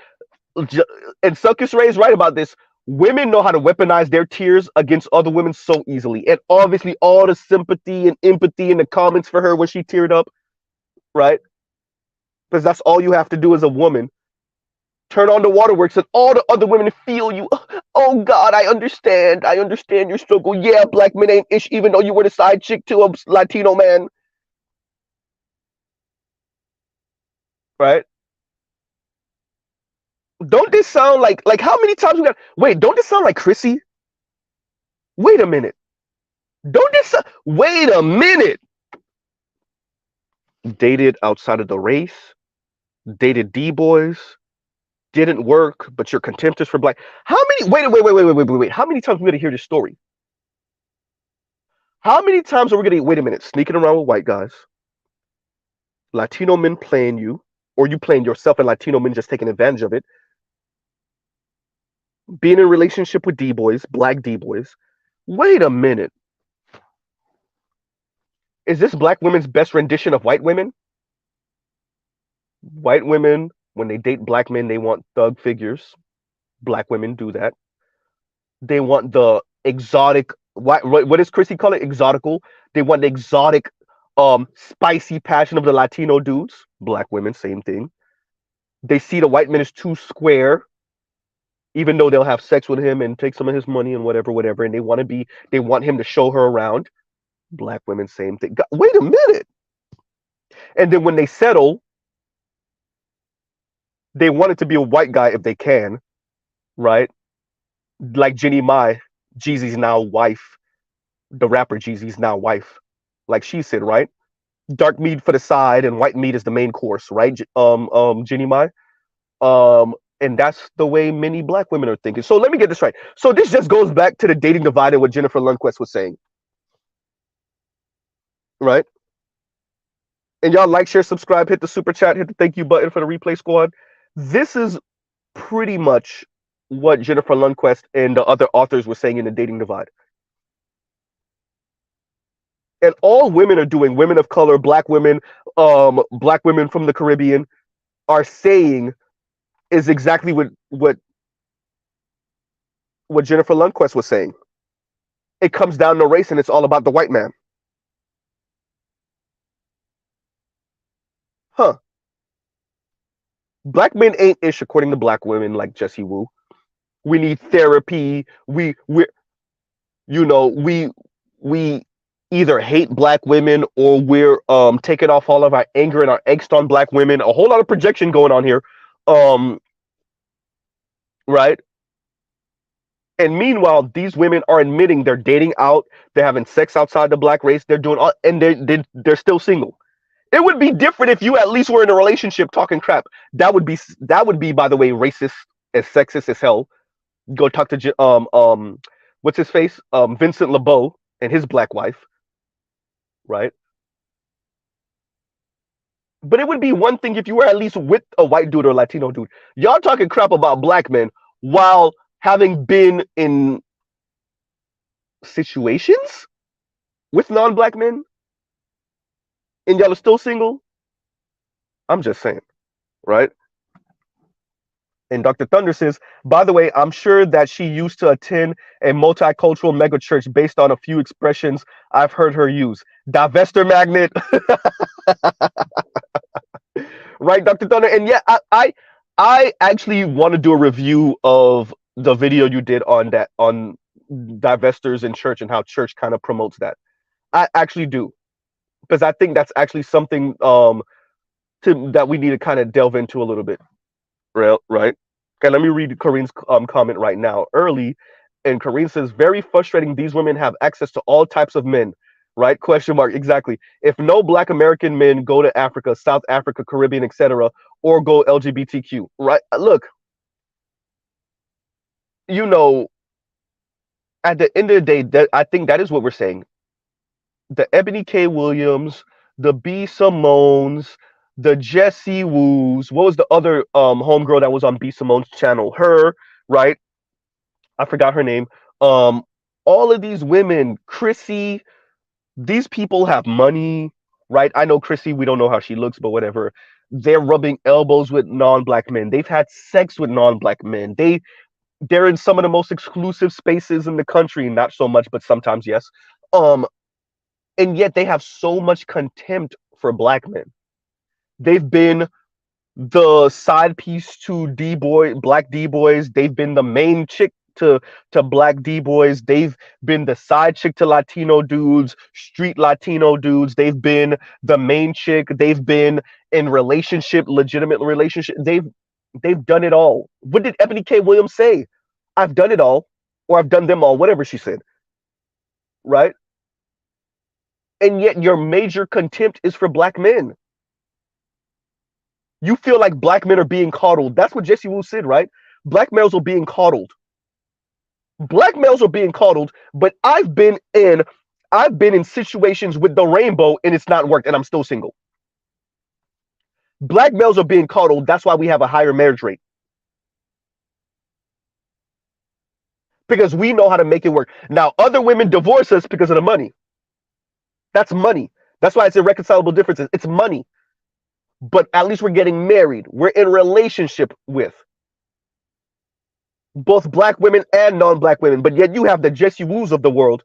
and Suckus Ray is right about this. Women know how to weaponize their tears against other women so easily. And obviously, all the sympathy and empathy in the comments for her when she teared up, right? Because that's all you have to do as a woman. Turn on the waterworks and all the other women feel you. Oh God, I understand. I understand your struggle. Yeah, black men ain't ish, even though you were the side chick to a Latino man. Right? Don't this sound like how many times we got wait, don't this sound like Chrissy? Wait a minute. Don't this wait a minute. dated outside of the race, dated D-boys, didn't work, but you're contemptuous for black. How many? Wait. How many times are we gonna hear this story? How many times are we gonna? Wait a minute, sneaking around with white guys, Latino men playing you, or you playing yourself, and Latino men just taking advantage of it. Being in a relationship with D-boys, black D-boys. Wait a minute. Is this black women's best rendition of white women? White women, when they date black men, they want thug figures. Black women do that. They want the exotic. What does Chrissy call it? Exotical. They want the exotic, spicy passion of the Latino dudes. Black women, same thing. They see the white man as too square, even though they'll have sex with him and take some of his money and whatever, and they want him to show her around. Black women, same thing. Wait a minute. And then when they settle, they want it to be a white guy if they can, right? Like Jenny Mai, Jeezy's now wife, the rapper Jeezy's now wife, like she said, right? Dark meat for the side and white meat is the main course, right? Jenny Mai, and that's the way many black women are thinking. So let me get this right. So this just goes back to the dating divide and what Jennifer Lundquist was saying, right? And y'all like, share, subscribe, hit the super chat, hit the thank you button for the replay squad. This is pretty much what Jennifer Lundquist and the other authors were saying in the dating divide. And all women are doing, women of color, black women from the Caribbean are saying is exactly what Jennifer Lundquist was saying. It comes down to race and it's all about the white man. Huh. Black men ain't ish according to black women like Jessie Wu. We need therapy. We either hate black women or we're taking off all of our anger and our angst on black women. A whole lot of projection going on here. Right? And meanwhile, these women are admitting they're dating out, they're having sex outside the black race, they're doing all, and they're still single. It would be different if you at least were in a relationship talking crap. That would be, by the way, racist and sexist as hell. Go talk to what's his face, Vincent LeBeau and his black wife, right? But it would be one thing if you were at least with a white dude or a Latino dude. Y'all talking crap about black men while having been in situations with non-black men, and y'all are still single. I'm just saying, right? And Dr. Thunder says, by the way, I'm sure that she used to attend a multicultural megachurch based on a few expressions I've heard her use. Divester magnet. Right, Dr. Thunder? And yeah, I actually want to do a review of the video you did on divestors in church and how church kind of promotes that. I actually do. Because I think that's actually something that we need to kind of delve into a little bit. Right? Okay, let me read Corrine's comment right now. Early, and Corrine says, very frustrating. These women have access to all types of men, right? Question mark. Exactly. If no Black American men go to Africa, South Africa, Caribbean, etc., or go LGBTQ, right? Look, at the end of the day, I think that is what we're saying. The Ebony K. Williams, the B. Simones, the Jessie Woos. What was the other homegirl that was on B. Simone's channel? Her, right? I forgot her name. All of these women, Chrissy, these people have money, right? I know Chrissy, we don't know how she looks, but whatever. They're rubbing elbows with non-black men. They've had sex with non-black men. They're in some of the most exclusive spaces in the country. Not so much, but sometimes yes. And yet they have so much contempt for black men. They've been the side piece to black D-boys. They've been the main chick to black D-boys. They've been the side chick to Latino dudes, street Latino dudes. They've been the main chick. They've been in legitimate relationship. They've done it all. What did Ebony K. Williams say? I've done it all, or I've done them all, whatever she said. Right? And yet your major contempt is for black men. You feel like black men are being coddled. That's what Jessie Wu said, right? Black males are being coddled. Black males are being coddled, but I've been in situations with the rainbow and it's not worked and I'm still single. Black males are being coddled. That's why we have a higher marriage rate. Because we know how to make it work. Now, other women divorce us because of the money. That's money. That's why it's irreconcilable differences. It's money. But at least we're getting married. We're in relationship with both black women and non-black women. But yet you have the Jessie Woos of the world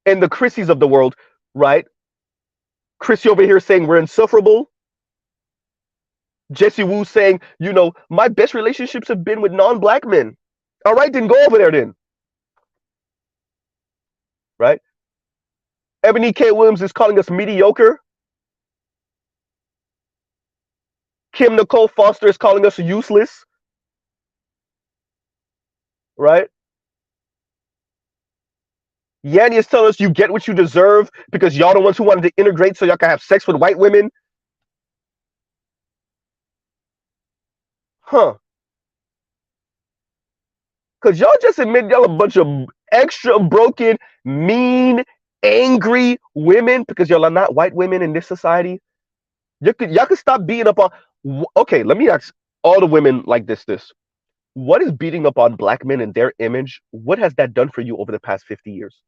and the Chrissies of the world, right? Chrissy over here saying we're insufferable. Jessie Woo saying, my best relationships have been with non-black men. All right, then go over there then. Right? Ebony K. Williams is calling us mediocre. Kim Nicole Foster is calling us useless. Right? Yanni is telling us you get what you deserve because y'all the ones who wanted to integrate so y'all can have sex with white women. Huh. Because y'all just admit y'all a bunch of extra broken, mean, angry women because y'all are not white women in this society. Y'all could stop beating up on. Okay, let me ask all the women like this. What is beating up on black men and their image? What has that done for you over the past 50 years?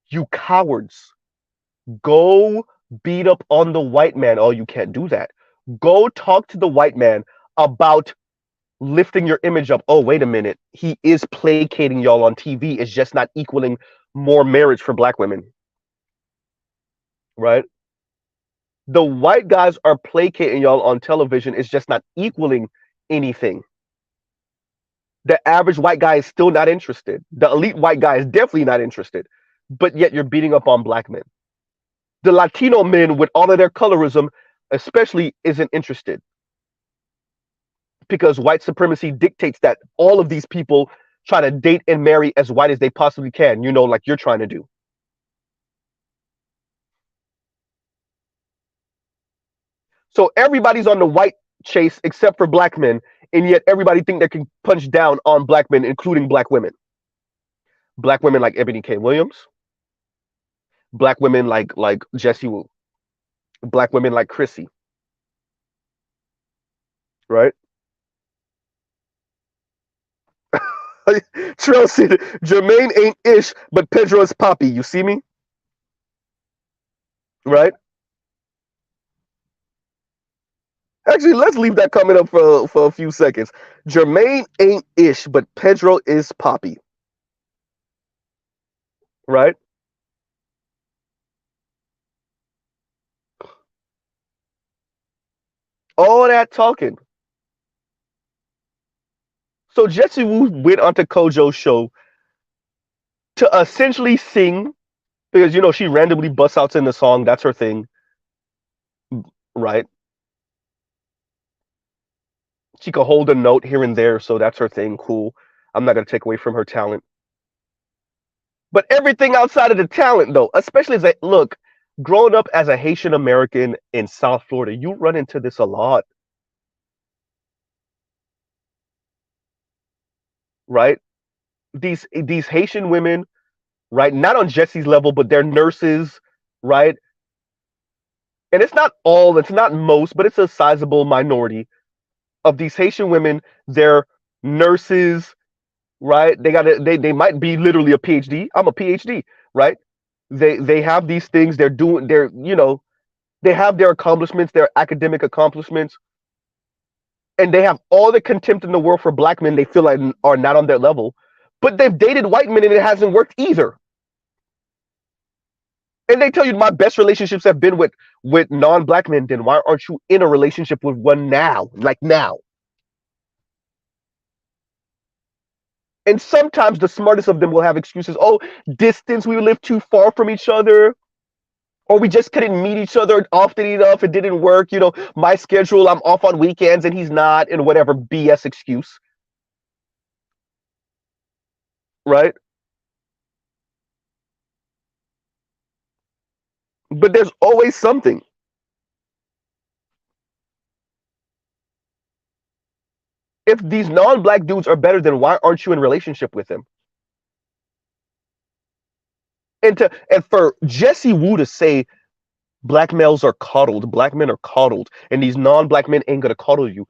You cowards. Go beat up on the white man. Oh, you can't do that. Go talk to the white man about lifting your image up. Oh, wait a minute. He is placating y'all on TV. It's just not equaling more marriage for black women. Right? The white guys are placating y'all on television. It's just not equaling anything. The average white guy is still not interested. The elite white guy is definitely not interested. But yet you're beating up on black men. The Latino men, with all of their colorism, especially, isn't interested. Because white supremacy dictates that all of these people try to date and marry as white as they possibly can, like you're trying to do. So everybody's on the white chase except for black men, and yet everybody think they can punch down on black men, including black women. Black women like Ebony K. Williams, black women like Jessie Wu, black women like Chrissy, right? Trell said, Jermaine ain't ish, but Pedro is poppy. You see me? Right? Actually, let's leave that comment up for a few seconds. Jermaine ain't ish, but Pedro is poppy. Right? All that talking. So Jessie Wu went onto Kojo's show to essentially sing because she randomly busts out in the song. That's her thing, right? She could hold a note here and there, so that's her thing. Cool. I'm not gonna take away from her talent. But everything outside of the talent, though, especially as look, growing up as a Haitian American in South Florida, you run into this a lot, right? These Haitian women, right? Not on Jessie's level, but they're nurses, right? And it's not most, but it's a sizable minority of these Haitian women. They're nurses, right? They might be literally a PhD. I'm a PhD, right? They have these things. They have their accomplishments, their academic accomplishments, and they have all the contempt in the world for black men they feel like are not on their level. But they've dated white men and it hasn't worked either. And they tell you my best relationships have been with non-black men. Then why aren't you in a relationship with one now? Like now. And sometimes the smartest of them will have excuses. Oh, distance, we live too far from each other. Or we just couldn't meet each other often enough. It didn't work. My schedule, I'm off on weekends and he's not, and whatever BS excuse. Right? But there's always something. If these non-black dudes are better, then why aren't you in relationship with them? And for Jessie Woo to say black males are coddled, black men are coddled, and these non-black men ain't gonna coddle you.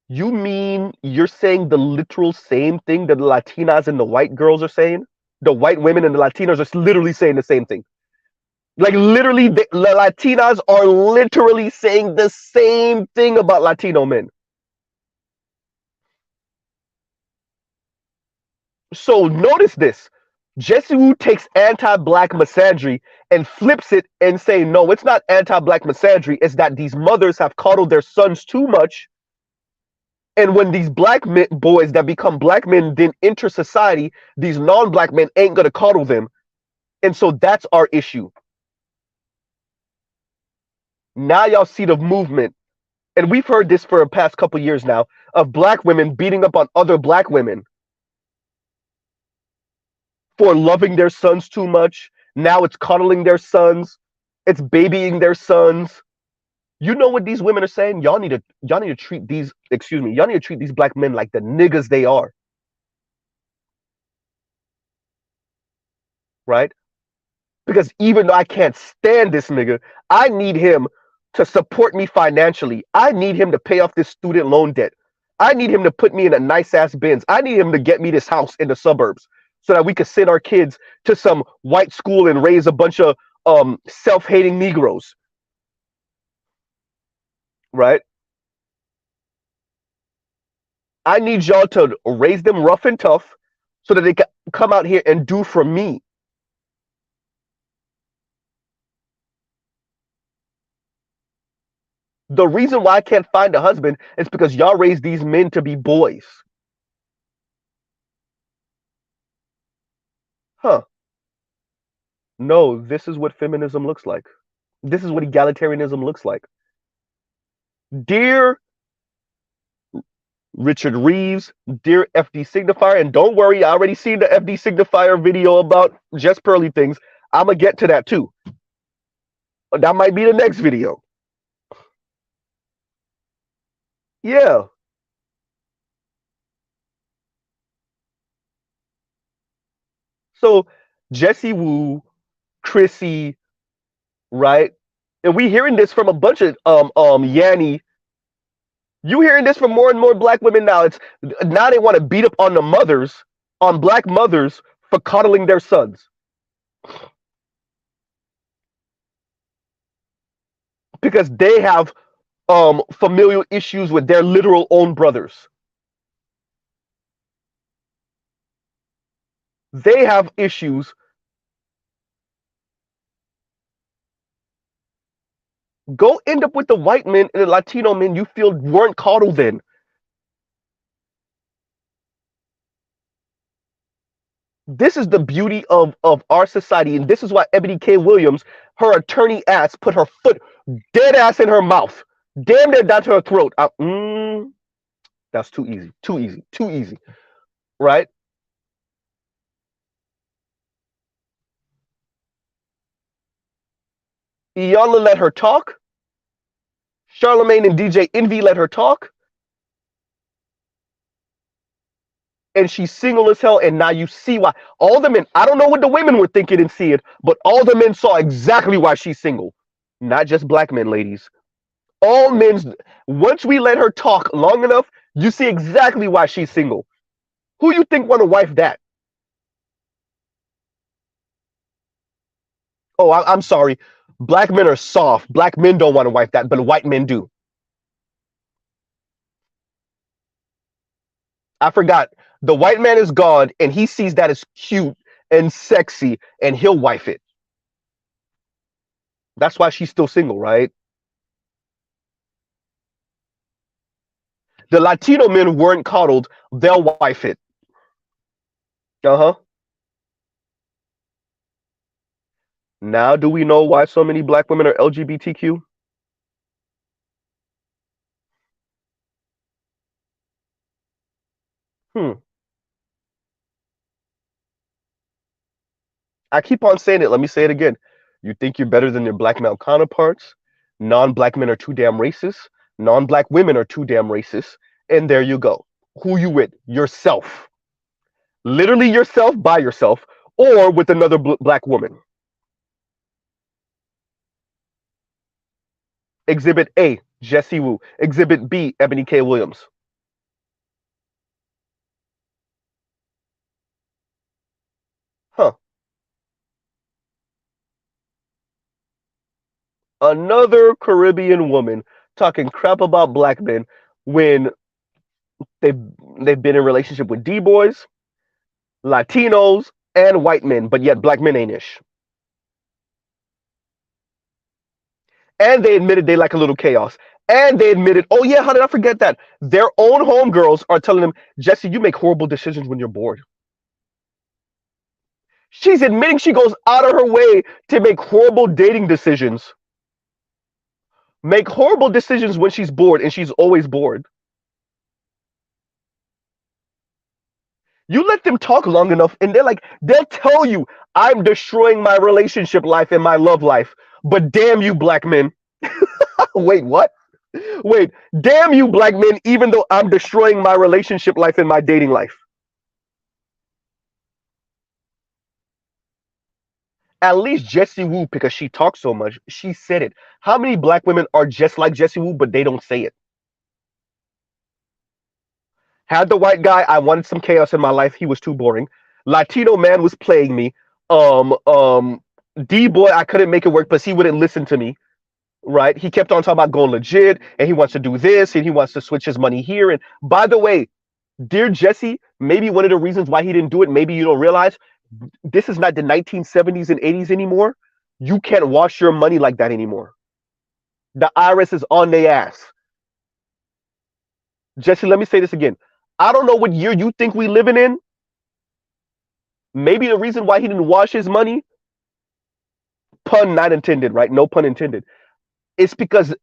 You mean you're saying the literal same thing that the Latinas and the white girls are saying? The white women and the Latinas are literally saying the same thing. Like literally, the Latinas are literally saying the same thing about Latino men. So notice this. Jessie Woo takes anti-black misandry and flips it and saying, no, it's not anti-black misandry. It's that these mothers have coddled their sons too much. And when these black men, boys that become black men then enter society, these non-black men ain't going to coddle them. And so that's our issue. Now y'all see the movement. And we've heard this for the past couple years now of black women beating up on other black women for loving their sons too much. Now it's coddling their sons. It's babying their sons. You know what these women are saying? Y'all need to treat these, excuse me, y'all need to treat these black men like the niggas they are. Right? Because even though I can't stand this nigga, I need him to support me financially. I need him to pay off this student loan debt. I need him to put me in a nice ass Benz. I need him to get me this house in the suburbs so that we could send our kids to some white school and raise a bunch of self-hating Negroes. Right? I need y'all to raise them rough and tough so that they can come out here and do for me. The reason why I can't find a husband is because y'all raise these men to be boys. Huh. No, this is what feminism looks like. This is what egalitarianism looks like. Dear Richard Reeves, dear FD Signifier, and don't worry, I already seen the FD Signifier video about just pearly things. I'm going to get to that too. That might be the next video. Yeah. So Jessie Woo, Chrissy, right? And we hearing this from a bunch of Yanny. You hearing this from more and more black women now. It's now they want to beat up on the mothers, on black mothers for coddling their sons. Because they have familial issues with their literal own brothers. They have issues. Go end up with the white men and the Latino men you feel weren't coddled then. This is the beauty of our society, and this is why Ebony K. Williams, her attorney ass, put her foot dead ass in her mouth, damn near down to her throat. That's too easy, too easy, too easy, right? Iyanla let her talk. Charlemagne and DJ Envy let her talk. And she's single as hell, and now you see why. All the men, I don't know what the women were thinking and seeing, but all the men saw exactly why she's single. Not just black men, ladies. All men, once we let her talk long enough, you see exactly why she's single. Who you think want to wife that? Oh, I'm sorry. Black men are soft. Black men don't want to wife that, but white men do. I forgot. The white man is gone, and he sees that as cute and sexy, and he'll wife it. That's why she's still single, right? The Latino men weren't coddled. They'll wife it. Uh-huh. Now do we know why so many black women are LGBTQ? Hmm. I keep on saying it. Let me say it again. You think you're better than your black male counterparts? Non-black men are too damn racist. Non-black women are too damn racist. And there you go. Who you with? Yourself. Literally yourself by yourself, or with another black woman. Exhibit A, Jessie Woo. Exhibit B, Ebony K. Williams. Huh. Another Caribbean woman talking crap about black men when they've they've been in relationship with D boys, Latinos, and white men, but yet black men ain't ish. And they admitted they like a little chaos. And they admitted, oh yeah, how did I forget that? Their own homegirls are telling them, Jesse, you make horrible decisions when you're bored. She's admitting she goes out of her way to make horrible dating decisions. Make horrible decisions when she's bored, and she's always bored. You let them talk long enough, and they'll tell you, I'm destroying my relationship life and my love life. But damn you, black men. Wait, what? Wait, damn you, black men, even though I'm destroying my relationship life and my dating life. At least Jessie Woo, because she talks so much, she said it. How many black women are just like Jessie Woo, but they don't say it? Had the white guy, I wanted some chaos in my life. He was too boring. Latino man was playing me. Um, um, D boy, I couldn't make it work, but he wouldn't listen to me. Right? He kept on talking about going legit, and he wants to do this, and he wants to switch his money here. And by the way, dear Jesse, maybe one of the reasons why he didn't do it, maybe you don't realize, this is not the 1970s and 80s anymore. You can't wash your money like that anymore. The IRS is on their ass. Jesse, let me say this again. I don't know what year you think we living in. Maybe the reason why he didn't wash his money, pun not intended, right? No pun intended. It's because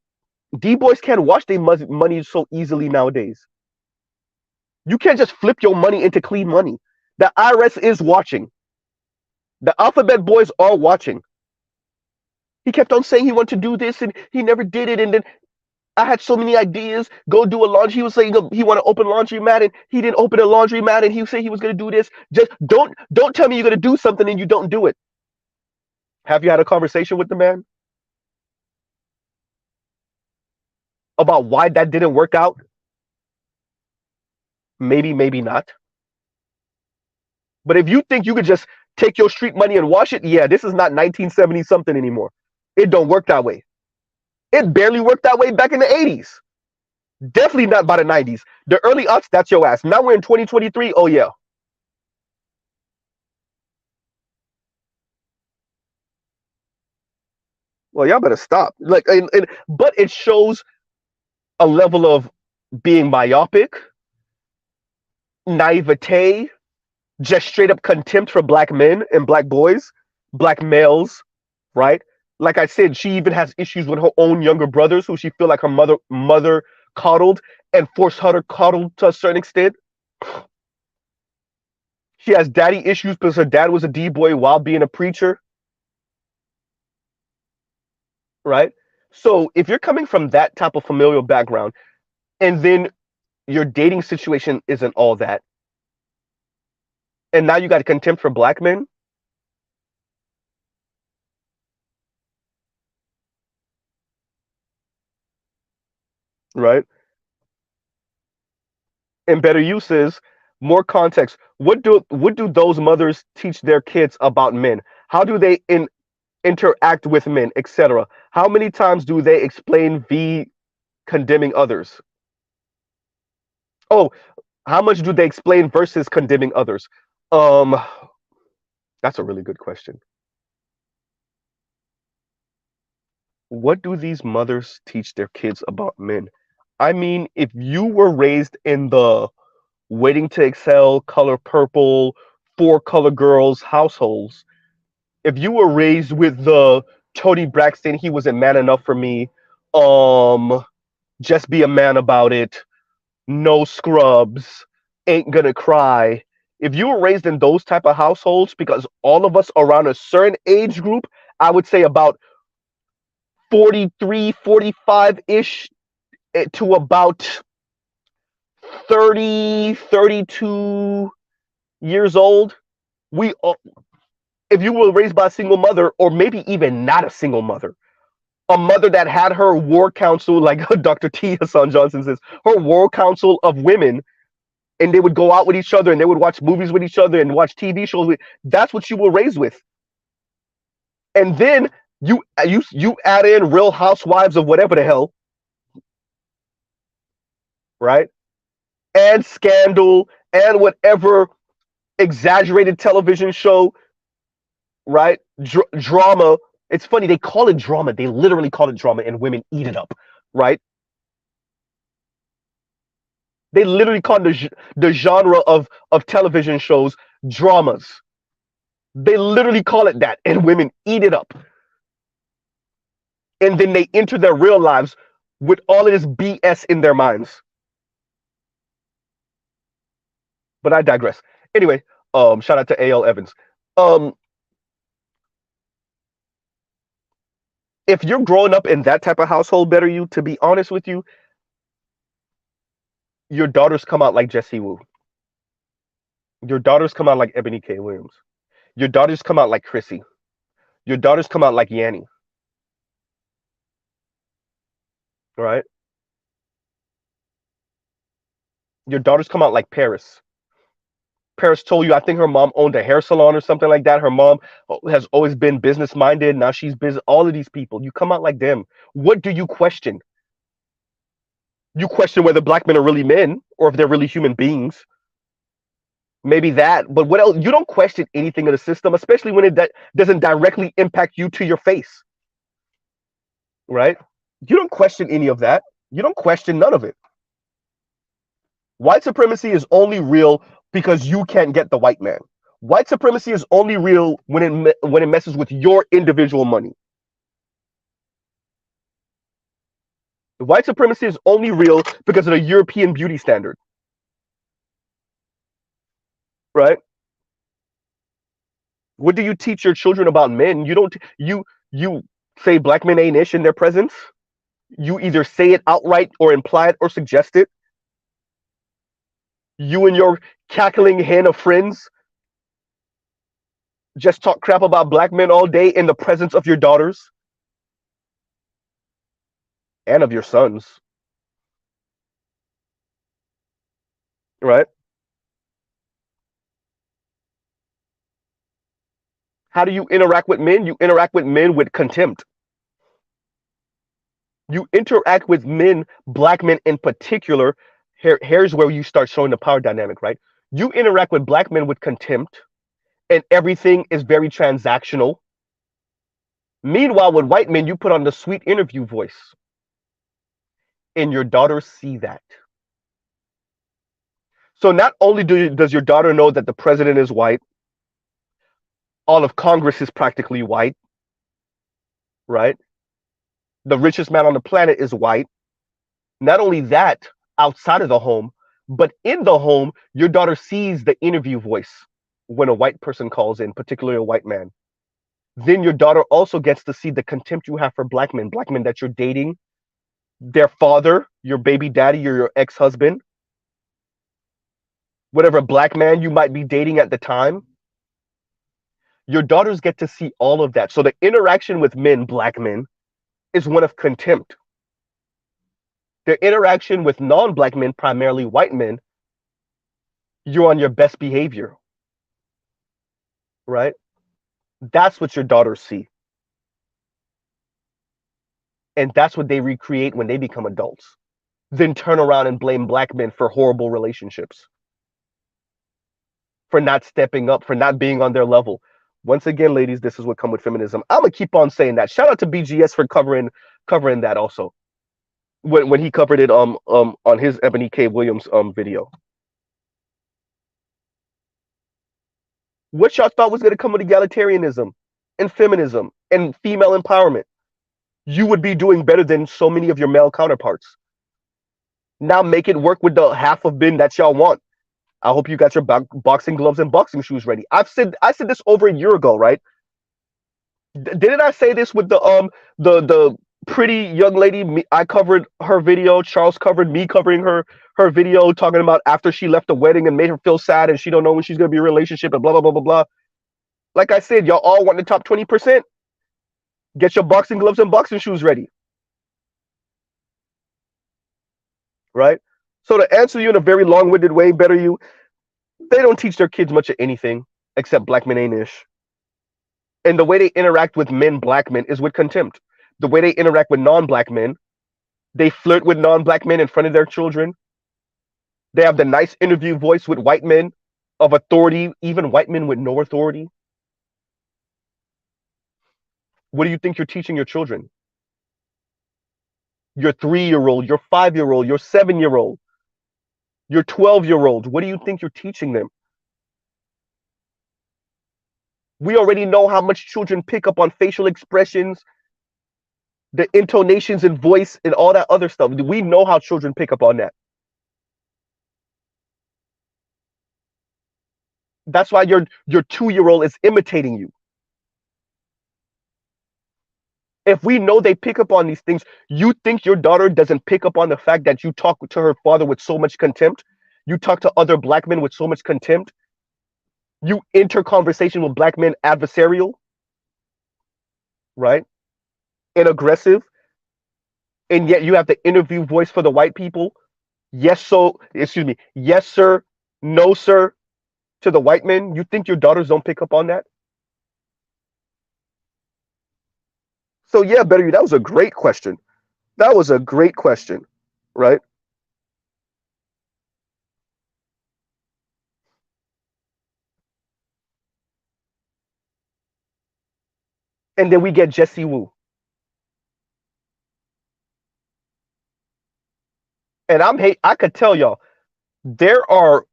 D boys can't wash their money so easily nowadays. You can't just flip your money into clean money. The IRS is watching. The alphabet boys are watching. He kept on saying he wanted to do this and he never did it. And then I had so many ideas. Go do a laundry. He was saying he want to open a laundromat and he didn't open a laundromat and he said he was going to do this. Just don't tell me you're going to do something and you don't do it. Have you had a conversation with the man about why that didn't work out? Maybe, maybe not. But if you think you could just take your street money and wash it, yeah, this is not 1970 something anymore. It don't work that way. It barely worked that way back in the 80s. Definitely not by the 90s. The early aughts, that's your ass. Now we're in 2023. Oh yeah. Well, y'all better stop. But it shows a level of being myopic, naivete, just straight up contempt for black men and black boys, black males, right? Like I said, she even has issues with her own younger brothers who she feel like her mother coddled and forced her to coddle to a certain extent. She has daddy issues because her dad was a D boy while being a preacher, right? So if you're coming from that type of familial background and then your dating situation isn't all that, and now you got contempt for black men, right? And better use is more context. What do those mothers teach their kids about men? How do they interact with men, etc.? How many times do they explain v condemning others? Oh, how much do they explain versus condemning others? Um, that's a really good question. What do these mothers teach their kids about men? I mean, if you were raised in the waiting to excel, color purple, four color girls households, if you were raised with the Tony Braxton, he wasn't man enough for me, um, just be a man about it, no scrubs, ain't gonna cry. If you were raised in those type of households, because all of us around a certain age group, I would say about 43, 45 ish to about 30, 32 years old. We all, if you were raised by a single mother, or maybe even not a single mother, a mother that had her war council, like Dr. T. Hassan Johnson says, her war council of women, and they would go out with each other and they would watch movies with each other and watch TV shows with. That's what you were raised with. And then you add in Real Housewives of whatever the hell, right? And Scandal and whatever exaggerated television show, right? Drama. It's funny, they call it drama. They literally call it drama, and women eat it up, right? They literally call the genre of television shows dramas. They literally call it that, and women eat it up. And then they enter their real lives with all of this BS in their minds. But I digress. Anyway, shout out to A.L. Evans. If you're growing up in that type of household, better you, to be honest with you, your daughters come out like Jessie Woo. Your daughters come out like Ebony K. Williams. Your daughters come out like Chrissy. Your daughters come out like Yanni. Right? Your daughters come out like Paris. Paris told you, I think her mom owned a hair salon or something like that. Her mom has always been business minded. Now she's busy. All of these people, you come out like them. What do you question? You question whether black men are really men or if they're really human beings. Maybe that, but what else? You don't question anything in the system, especially when it doesn't directly impact you to your face, right? You don't question any of that. You don't question none of it. White supremacy is only real because you can't get the white man. White supremacy is only real when it messes with your individual money. White supremacy is only real because of the European beauty standard. Right? What do you teach your children about men? You say black men ain't ish in their presence. You either say it outright or imply it or suggest it. You and your cackling hen of friends just talk crap about black men all day in the presence of your daughters and of your sons. Right? How do you interact with men? You interact with men with contempt. You interact with men, black men in particular. Here's where you start showing the power dynamic, right? You interact with black men with contempt, and everything is very transactional. Meanwhile, with white men, you put on the sweet interview voice, and your daughters see that. So not only does your daughter know that the president is white, all of Congress is practically white, right? The richest man on the planet is white. Not only that, outside of the home, but in the home, your daughter sees the interview voice when a white person calls in, particularly a white man. Then your daughter also gets to see the contempt you have for black men that you're dating, their father, your baby daddy, or your ex-husband, whatever black man you might be dating at the time. Your daughters get to see all of that. So the interaction with men, black men, is one of contempt. Their interaction with non-black men, primarily white men, you're on your best behavior, right? That's what your daughters see. And that's what they recreate when they become adults. Then turn around and blame black men for horrible relationships, for not stepping up, for not being on their level. Once again, ladies, this is what comes with feminism. I'm gonna keep on saying that. Shout out to BGS for covering that also. When he covered it on his Ebony K. Williams video. What y'all thought was gonna come with egalitarianism and feminism and female empowerment? You would be doing better than so many of your male counterparts. Now make it work with the half of bin that y'all want. I hope you got your boxing gloves and boxing shoes ready. I said this over a year ago, right? Didn't I say this with the pretty young lady. I covered her video. Charles covered me covering her video, talking about after she left the wedding and made her feel sad and she don't know when she's gonna be in a relationship and blah blah blah blah blah. Like I said, y'all all want the top 20%. Get your boxing gloves and boxing shoes ready, right? So to answer you in a very long-winded way, better you, they don't teach their kids much of anything except black men ain't ish. And the way they interact with men, black men, is with contempt. The way they interact with non-black men, they flirt with non-black men in front of their children. They have the nice interview voice with white men of authority, even white men with no authority. What do you think you're teaching your children? Your 3-year-old, your 5-year-old, your 7-year-old, your 12-year-old. What do you think you're teaching them? We already know how much children pick up on facial expressions, the intonations and voice and all that other stuff. We know how children pick up on that. That's why your 2-year-old is imitating you. If we know they pick up on these things, you think your daughter doesn't pick up on the fact that you talk to her father with so much contempt? You talk to other black men with so much contempt? You enter conversation with black men adversarial, right? And aggressive, and yet you have the interview voice for the white people. Yes, sir, no, sir, to the white men. You think your daughters don't pick up on that? So yeah, better you. That was a great question. That was a great question, right? And then we get Jessie Wu. And I could tell y'all, there are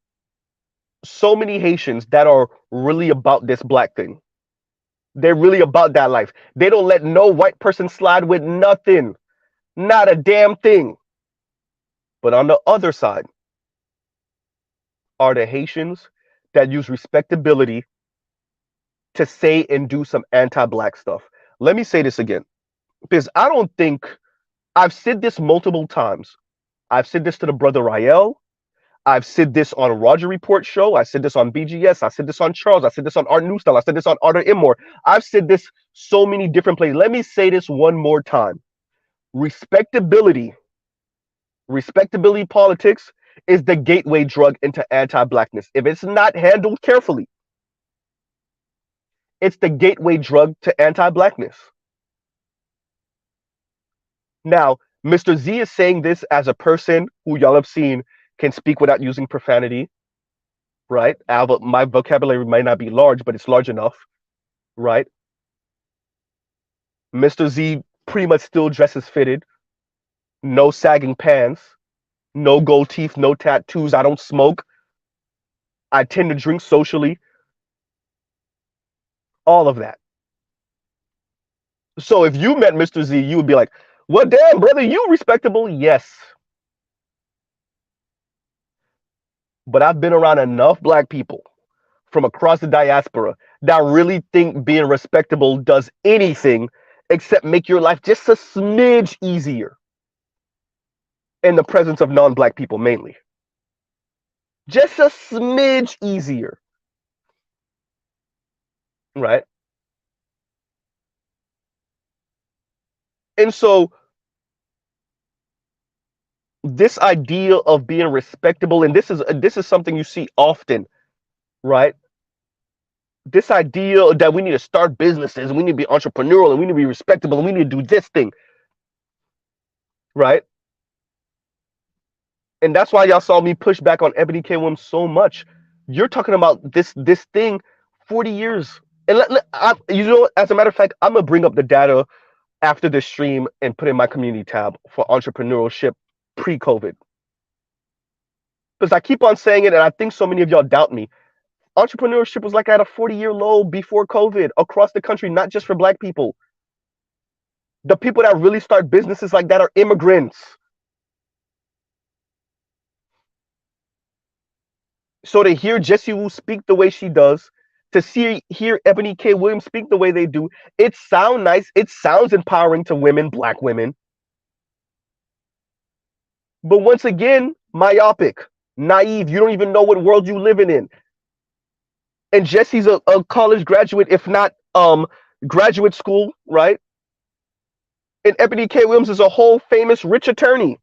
so many Haitians that are really about this black thing. They're really about that life. They don't let no white person slide with nothing. Not a damn thing. But on the other side are the Haitians that use respectability to say and do some anti-black stuff. Let me say this again, because I don't think I've said this multiple times. I've said this to the brother Rael. I've said this on Roger Report show. I said this on BGS. I said this on Charles. I said this on Art New Style. I said this on Art Immore. I've said this so many different places. Let me say this one more time. Respectability politics is the gateway drug into anti-blackness. If it's not handled carefully, it's the gateway drug to anti-blackness. Now, Mr. Z is saying this as a person who y'all have seen can speak without using profanity, right? My vocabulary might not be large, but it's large enough, right? Mr. Z pretty much still dresses fitted, no sagging pants, no gold teeth, no tattoos. I don't smoke. I tend to drink socially. All of that. So if you met Mr. Z, you would be like, well, damn, brother, you respectable? Yes. But I've been around enough black people from across the diaspora that really think being respectable does anything except make your life just a smidge easier in the presence of non-black people mainly. Just a smidge easier. Right? And so this idea of being respectable, and this is something you see often, right? This idea that we need to start businesses and we need to be entrepreneurial and we need to be respectable and we need to do this thing, right? And that's why y'all saw me push back on Ebony K. Williams so much. You're talking about this thing 40 years. And you know, as a matter of fact, I'm gonna bring up the data after this stream and put in my community tab for entrepreneurship pre-COVID. Because I keep on saying it, and I think so many of y'all doubt me. Entrepreneurship was like at a 40-year low before COVID across the country, not just for black people. The people that really start businesses like that are immigrants. So to hear Jessie Wu speak the way she does, To hear Ebony K. Williams speak the way they do, it sounds nice. It sounds empowering to women, black women. But once again, myopic, naive. You don't even know what world you're living in. And Jessie's a college graduate, if not graduate school, right? And Ebony K. Williams is a whole famous rich attorney.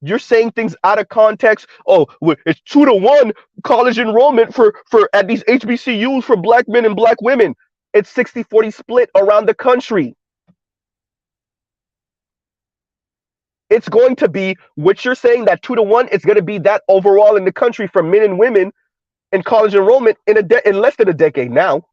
You're saying things out of context. Oh, it's 2-to-1 college enrollment for at these HBCUs for black men and black women. It's 60-40 split around the country. It's going to be what you're saying, that 2-to-1. It's going to be that overall in the country for men and women in college enrollment in less than a decade now.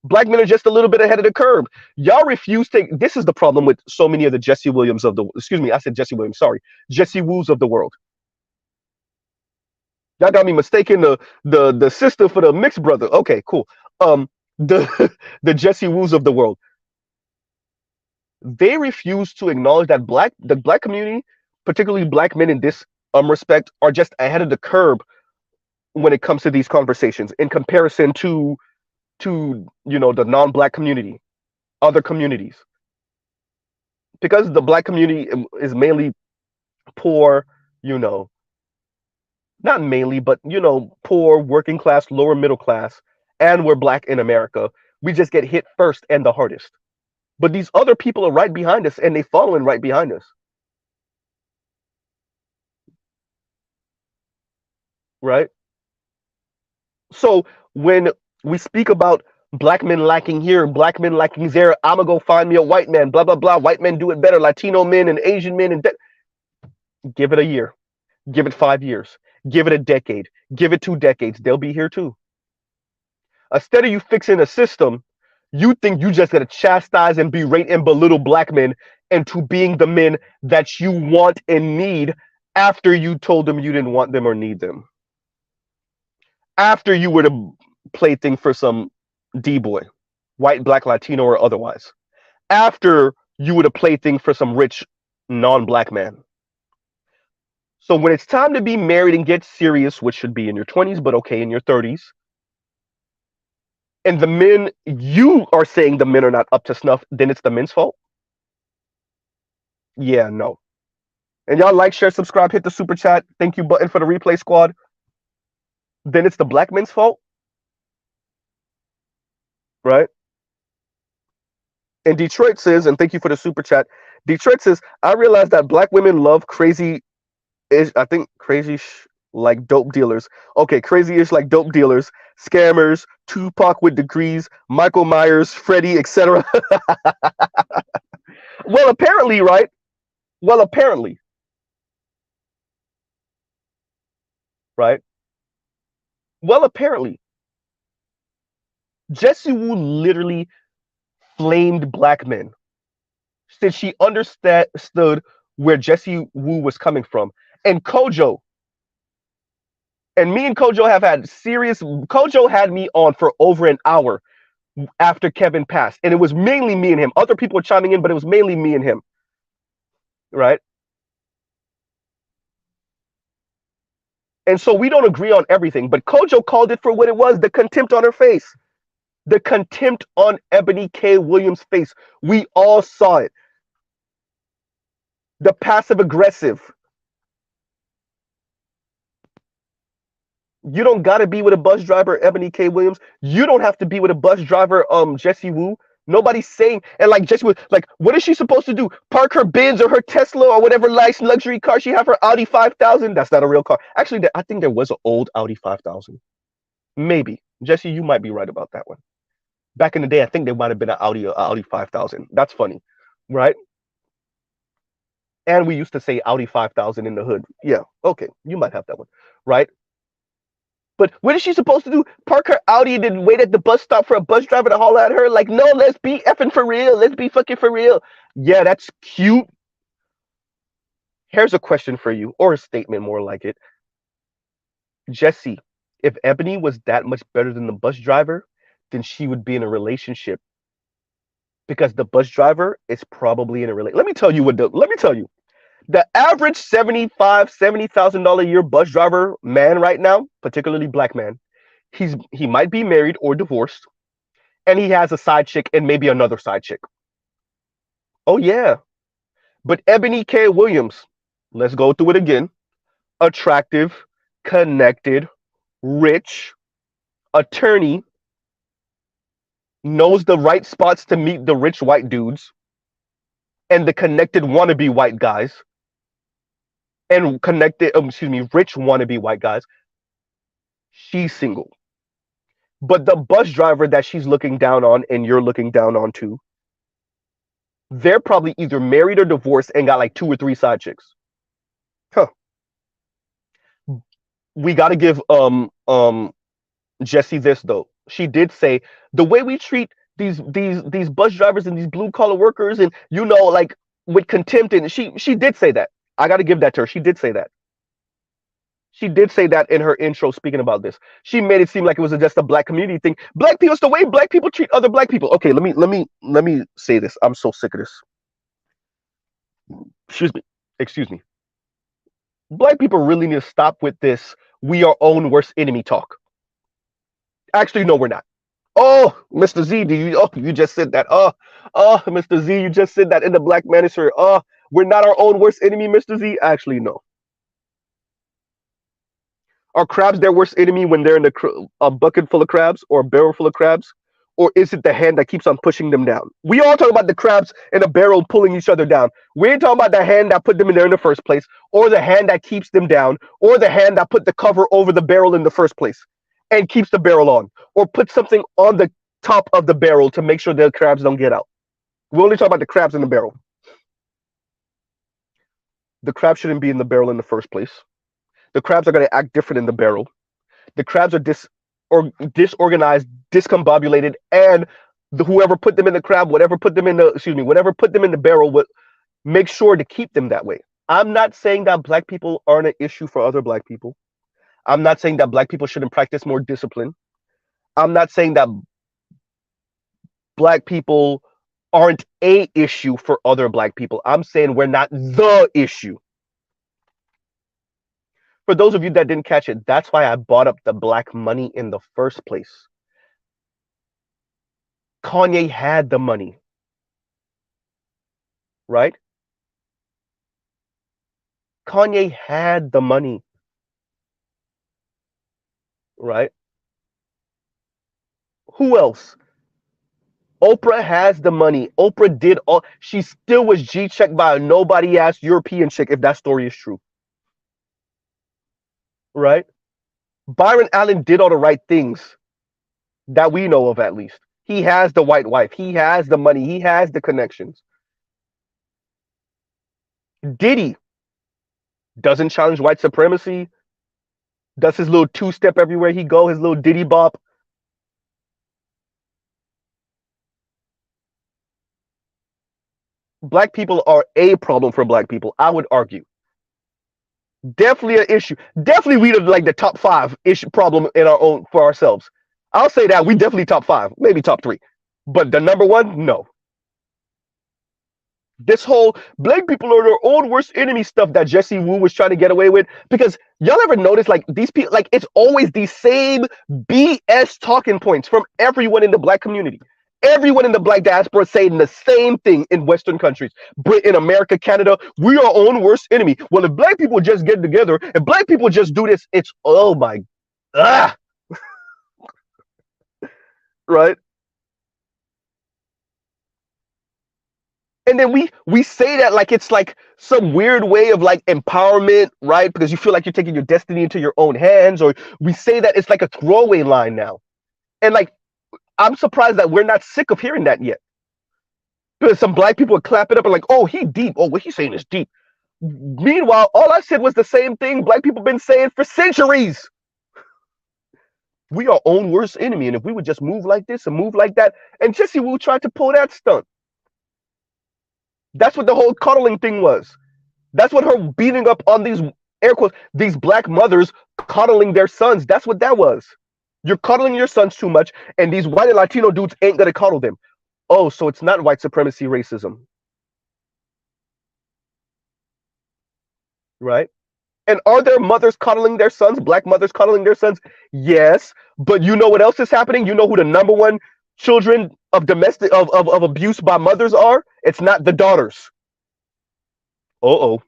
Black men are just a little bit ahead of the curve. Y'all refuse to. This is the problem with so many of the Jessie Williams of the. Excuse me, I said Jessie Williams. Sorry, Jessie Woos of the world. Y'all got me mistaken the sister for the mixed brother. Okay, cool. The the Jessie Woos of the world. They refuse to acknowledge that the black community, particularly black men in this respect, are just ahead of the curve when it comes to these conversations in comparison to the non-black community, other communities, because the black community is mainly poor, not mainly, but poor, working class, lower middle class, and we're black in America. We just get hit first and the hardest. But these other people are right behind us, and they following right behind us, right? So when we speak about black men lacking here, black men lacking there, I'm gonna go find me a white man, blah blah blah. White men do it better. Latino men and Asian men, and give it a year, give it 5 years, give it a decade, give it 2 decades. They'll be here too. Instead of you fixing a system, you think you just gotta chastise and berate and belittle black men into being the men that you want and need after you told them you didn't want them or need them. After you were the plaything for some D-boy, white, black, Latino, or otherwise. After you were the plaything for some rich non-black man. So when it's time to be married and get serious, which should be in your 20s, but okay, in your 30s, and the men, you are saying the men are not up to snuff, then it's the men's fault? Yeah, no. And y'all like, share, subscribe, hit the super chat, thank you button for the replay squad. Then it's the black men's fault? Right? And Detroit says, and thank you for the super chat, Detroit says, I realize that black women love crazy-ish, I think like dope dealers. Okay, crazy-ish like dope dealers, scammers, Tupac with degrees, Michael Myers, Freddy, etc. Well, apparently, right? Well, apparently. Right? Well, apparently. Jessie Wu literally flamed black men since she understood where Jessie Wu was coming from. And Kojo, and me and Kojo have had Kojo had me on for over an hour after Kevin passed. And it was mainly me and him. Other people were chiming in, but it was mainly me and him. Right? And so we don't agree on everything, but Kojo called it for what it was, the contempt on her face. The contempt on Ebony K. Williams' face. We all saw it. The passive aggressive. You don't got to be with a bus driver, Ebony K. Williams. You don't have to be with a bus driver, Jessie Wu. Nobody's saying, and like Jessie Wu, like, what is she supposed to do? Park her Benz or her Tesla or whatever nice luxury car she have, her Audi 5000? That's not a real car. Actually, I think there was an old Audi 5000. Maybe. Jessie, you might be right about that one. Back in the day, I think there might have been an Audi 5000. That's funny, right? And we used to say Audi 5000 in the hood. Yeah, okay, you might have that one, right? But what is she supposed to do? Park her Audi and then wait at the bus stop for a bus driver to holler at her? Like, no, let's be effing for real. Let's be fucking for real. Yeah, that's cute. Here's a question for you, or a statement more like it. Jessie, if Ebony was that much better than the bus driver, then she would be in a relationship. Because the bus driver is probably in a relationship. Let me tell you. The average 75, $70,000 a year bus driver man right now, particularly black man, he might be married or divorced, and he has a side chick and maybe another side chick. Oh yeah. But Ebony K. Williams, let's go through it again. Attractive, connected, rich, attorney, knows the right spots to meet the rich white dudes and the connected wannabe white guys and connected, rich wannabe white guys. She's single. But the bus driver that she's looking down on and you're looking down on too, they're probably either married or divorced and got like 2 or 3 side chicks. Huh. We got to give Jessie this though. She did say the way we treat these bus drivers and these blue collar workers and like with contempt, and she did say that. I got to give that to her. She did say that. She did say that in her intro speaking about this. She made it seem like it was just a black community thing. Black people, it's the way black people treat other black people. Okay, let me say this. I'm so sick of this. Excuse me. Black people really need to stop with this we are own worst enemy talk. Actually, no, we're not. Oh, Mr. Z, you just said that. Mr. Z, you just said that in the Black Manosphere. We're not our own worst enemy, Mr. Z. Actually, no. Are crabs their worst enemy when they're in a bucket full of crabs or a barrel full of crabs? Or is it the hand that keeps on pushing them down? We all talk about the crabs in a barrel pulling each other down. We ain't talking about the hand that put them in there in the first place, or the hand that keeps them down, or the hand that put the cover over the barrel in the first place and keeps the barrel on, or put something on the top of the barrel to make sure the crabs don't get out. We only talk about the crabs in the barrel. The crab shouldn't be in the barrel in the first place. The crabs are going to act different in the barrel. The crabs are disorganized, discombobulated, and whoever put them in the crab, whatever put them in the barrel would make sure to keep them that way. I'm not saying that black people aren't an issue for other black people. I'm not saying that black people shouldn't practice more discipline. I'm not saying that black people aren't a issue for other black people. I'm saying we're not the issue. For those of you that didn't catch it, that's why I brought up the black money in the first place. Kanye had the money, right? Kanye had the money, right? Who else? Oprah has the money. Oprah did all. She still was G-checked by a nobody-ass European chick, if that story is true. Right? Byron Allen did all the right things that we know of, at least. He has the white wife. He has the money. He has the connections. Diddy doesn't challenge white supremacy. Does his little two-step everywhere he go, his little Diddy bop. Black people are a problem for black people, I would argue. Definitely an issue. Definitely we like the top 5 issue problem in our own for ourselves. I'll say that we definitely top 5, maybe top 3. But the number 1, no. This whole black people are their own worst enemy stuff that Jessie Wu was trying to get away with, because y'all ever notice like these people, like it's always the same BS talking points from everyone in the black community. Everyone in the black diaspora saying the same thing in Western countries, Britain, America, Canada. We are our own worst enemy. Well, if black people just get together, if black people just do this, it's oh my, right? And then we say that like it's like some weird way of like empowerment, right? Because you feel like you're taking your destiny into your own hands, or we say that it's like a throwaway line now. And like, I'm surprised that we're not sick of hearing that yet. Because some black people would clap it up and like, oh, he deep. Oh, what he's saying is deep. Meanwhile, all I said was the same thing black people been saying for centuries. We are our own worst enemy. And if we would just move like this and move like that, and Jessie Wu tried to pull that stunt. That's what the whole cuddling thing was. That's what her beating up on these air quotes, these black mothers coddling their sons. That's what that was. You're cuddling your sons too much, and these white and Latino dudes ain't gonna cuddle them. Oh, so it's not white supremacy racism. right? And are there mothers coddling their sons, black mothers coddling their sons? Yes. But you know what else is happening? You know who the number one children of domestic of abuse by mothers are? It's not the daughters. Uh-oh.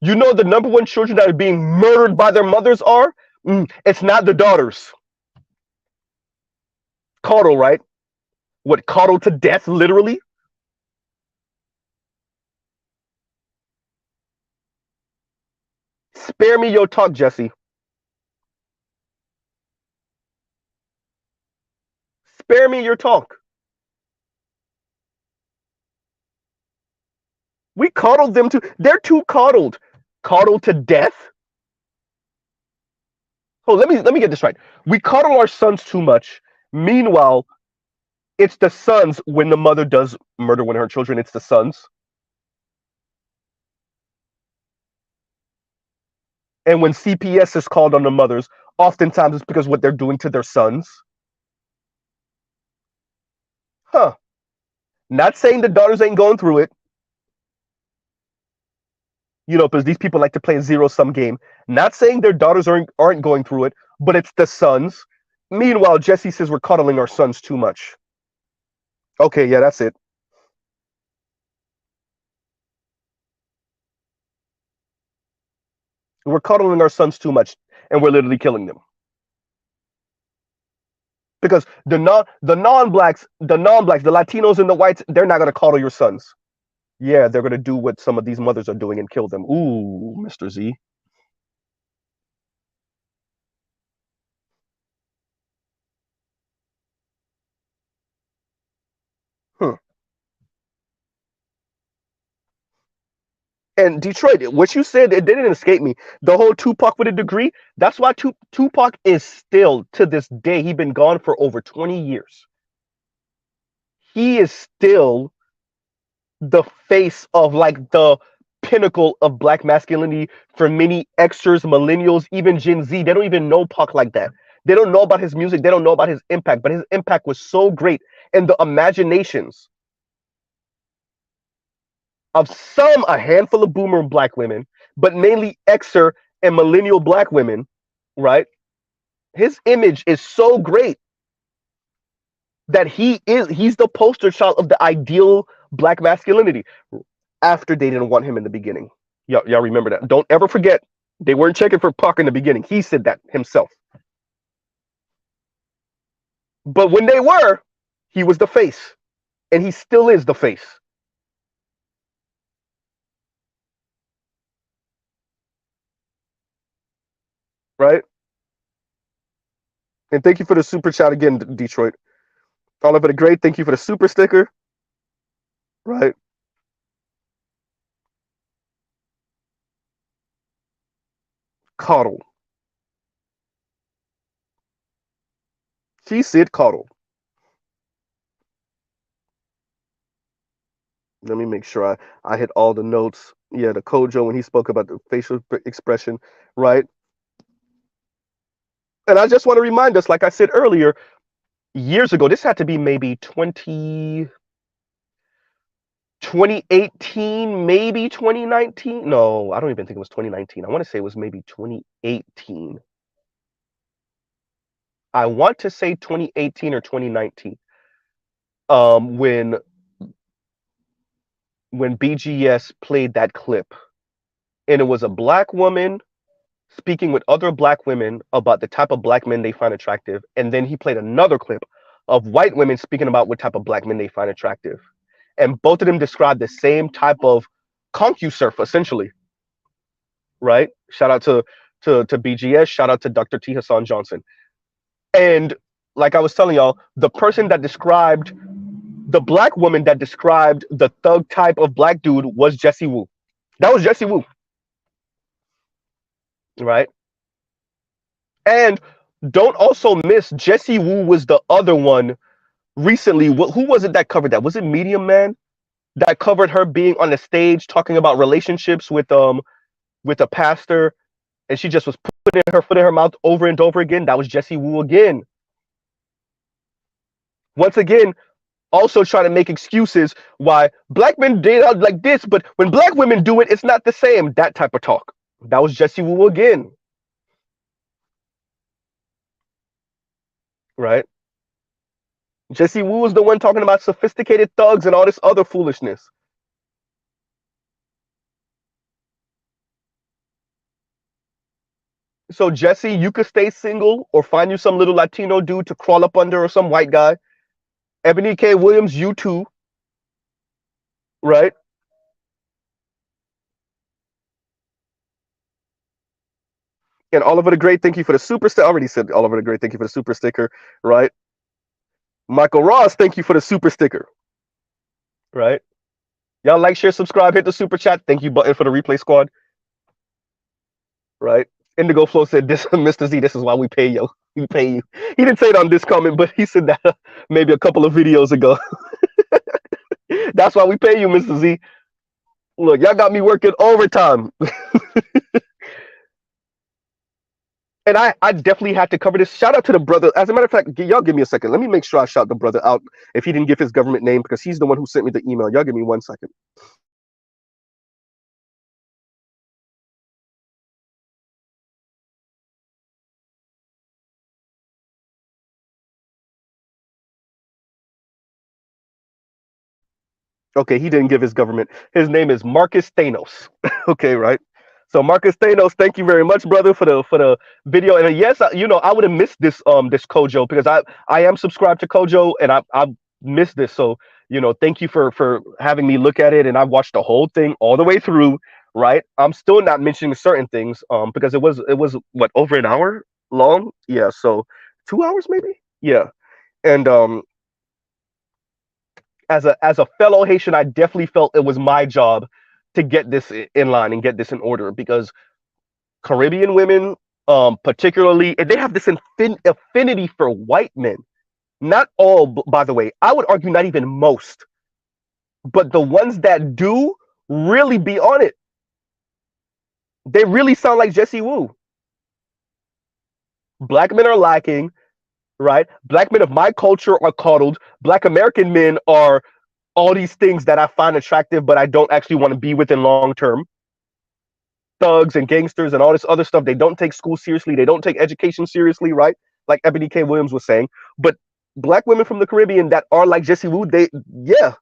You know the number one children that are being murdered by their mothers are? It's not the daughters. Coddle, right? What, coddle to death, literally? Spare me your talk, Jesse. Spare me your talk. We coddled them too. They're too coddled. Coddled to death? Oh, let me get this right. We coddle our sons too much. Meanwhile, it's the sons when the mother does murder one of her children. It's the sons, and when CPS is called on the mothers, oftentimes it's because what they're doing to their sons. Huh? Not saying the daughters ain't going through it. Because these people like to play a zero-sum game. Not saying their daughters aren't going through it, but it's the sons. Meanwhile, Jesse says we're coddling our sons too much. Okay, yeah, that's it. We're coddling our sons too much, and we're literally killing them. Because the non-blacks, the Latinos and the whites, they're not gonna coddle your sons. Yeah, they're gonna do what some of these mothers are doing and kill them. Ooh, Mr. Z. Hmm. And Detroit, what you said, it didn't escape me. The whole Tupac with a degree. That's why Tupac is still to this day. He's been gone for over 20 years. He is still the face of like the pinnacle of black masculinity for many Xers, millennials, even Gen Z. They don't even know Pac like that. They don't know about his music. They don't know about his impact, but his impact was so great in the imaginations of a handful of boomer black women, but mainly Xer and millennial black women, right? His image is so great that he's the poster child of the ideal black masculinity after they didn't want him in the beginning. Y'all remember that. Don't ever forget, they weren't checking for Pac in the beginning. He said that himself. But when they were, he was the face. And he still is the face. Right? And thank you for the super chat again, Detroit. All of it great. Thank you for the super sticker. Right? Coddle. She said coddle. Let me make sure I hit all the notes. Yeah, the Kojo when he spoke about the facial expression, right? And I just want to remind us, like I said earlier, years ago, this had to be maybe 2018, maybe 2019. No, I don't even think it was 2019. I want to say it was maybe 2018. I want to say 2018 or 2019. When BGS played that clip, and it was a black woman speaking with other black women about the type of black men they find attractive, and then he played another clip of white women speaking about what type of black men they find attractive, and both of them described the same type of concusurf, essentially. Right? Shout out to BGS. Shout out to Dr. T. Hassan Johnson. And like I was telling y'all, the person that described the black woman that described the thug type of black dude was Jessie Woo. That was Jessie Woo. Right? And don't also miss Jessie Woo was the other one recently. Who was it that covered that? Was it Medium Man that covered her being on the stage talking about relationships with a pastor, and she just was putting her foot in her mouth over and over again? That was Jessie Woo again. Once again, Also trying to make excuses why black men did it like this, but when black women do it, it's not the same. That type of talk. That was Jessie Wu again, right? Jessie Wu was the one talking about sophisticated thugs and all this other foolishness. So Jessie, you could stay single or find you some little Latino dude to crawl up under or some white guy. Ebony K. Williams, you too, right? And Oliver the Great, thank you for the super sticker. I already said Oliver the Great, thank you for the super sticker, right? Michael Ross, thank you for the super sticker, right? Y'all like, share, subscribe, hit the super chat. Thank you button for the replay squad, right? Indigo Flow said this, Mr. Z, this is why we pay you. We pay you. He didn't say it on this comment, but he said that maybe a couple of videos ago. That's why we pay you, Mr. Z. Look, y'all got me working overtime. And I definitely had to cover this. Shout out to the brother. As a matter of fact, y'all give me a second. Let me make sure I shout the brother out if he didn't give his government name, because he's the one who sent me the email. Y'all give me 1 second. Okay, he didn't give his government. His name is Marcus Thanos. Okay, right? So Marcus Thanos, thank you very much, brother, for the video. And yes, I would have missed this Kojo, because I am subscribed to Kojo, and I missed this. So thank you for having me look at it, and I watched the whole thing all the way through. Right? I'm still not mentioning certain things because it was what, over an hour long. Yeah, so 2 hours maybe. Yeah, and as a fellow Haitian, I definitely felt it was my job to get this in line and get this in order, because Caribbean women, particularly, and they have this affinity for white men. Not all, by the way. I would argue not even most, but the ones that do really be on it. They really sound like Jessie Wu. Black men are lacking, right? Black men of my culture are coddled. Black American men are all these things that I find attractive, but I don't actually want to be with in long term. Thugs and gangsters and all this other stuff. They don't take school seriously. They don't take education seriously, right? Like Ebony K. Williams was saying. But black women from the Caribbean that are like Jessie Wu, yeah.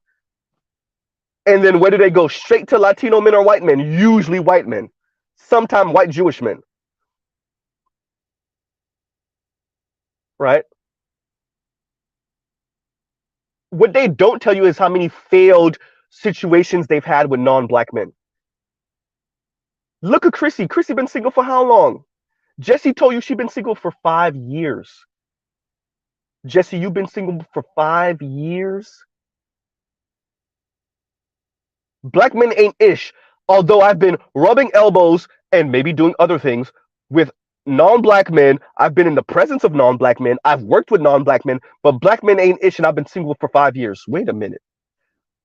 And then where do they go? Straight to Latino men or white men? Usually white men. Sometimes white Jewish men. Right? What they don't tell you is how many failed situations they've had with non-black men. Look at Chrissy. Chrissy been single for how long? Jessie told you she's been single for 5 years. Jessie, you've been single for 5 years? Black men ain't ish. Although I've been rubbing elbows and maybe doing other things with non-black men. I've been in the presence of non-black men. I've worked with non-black men, but black men ain't ish, and I've been single for 5 years. Wait a minute.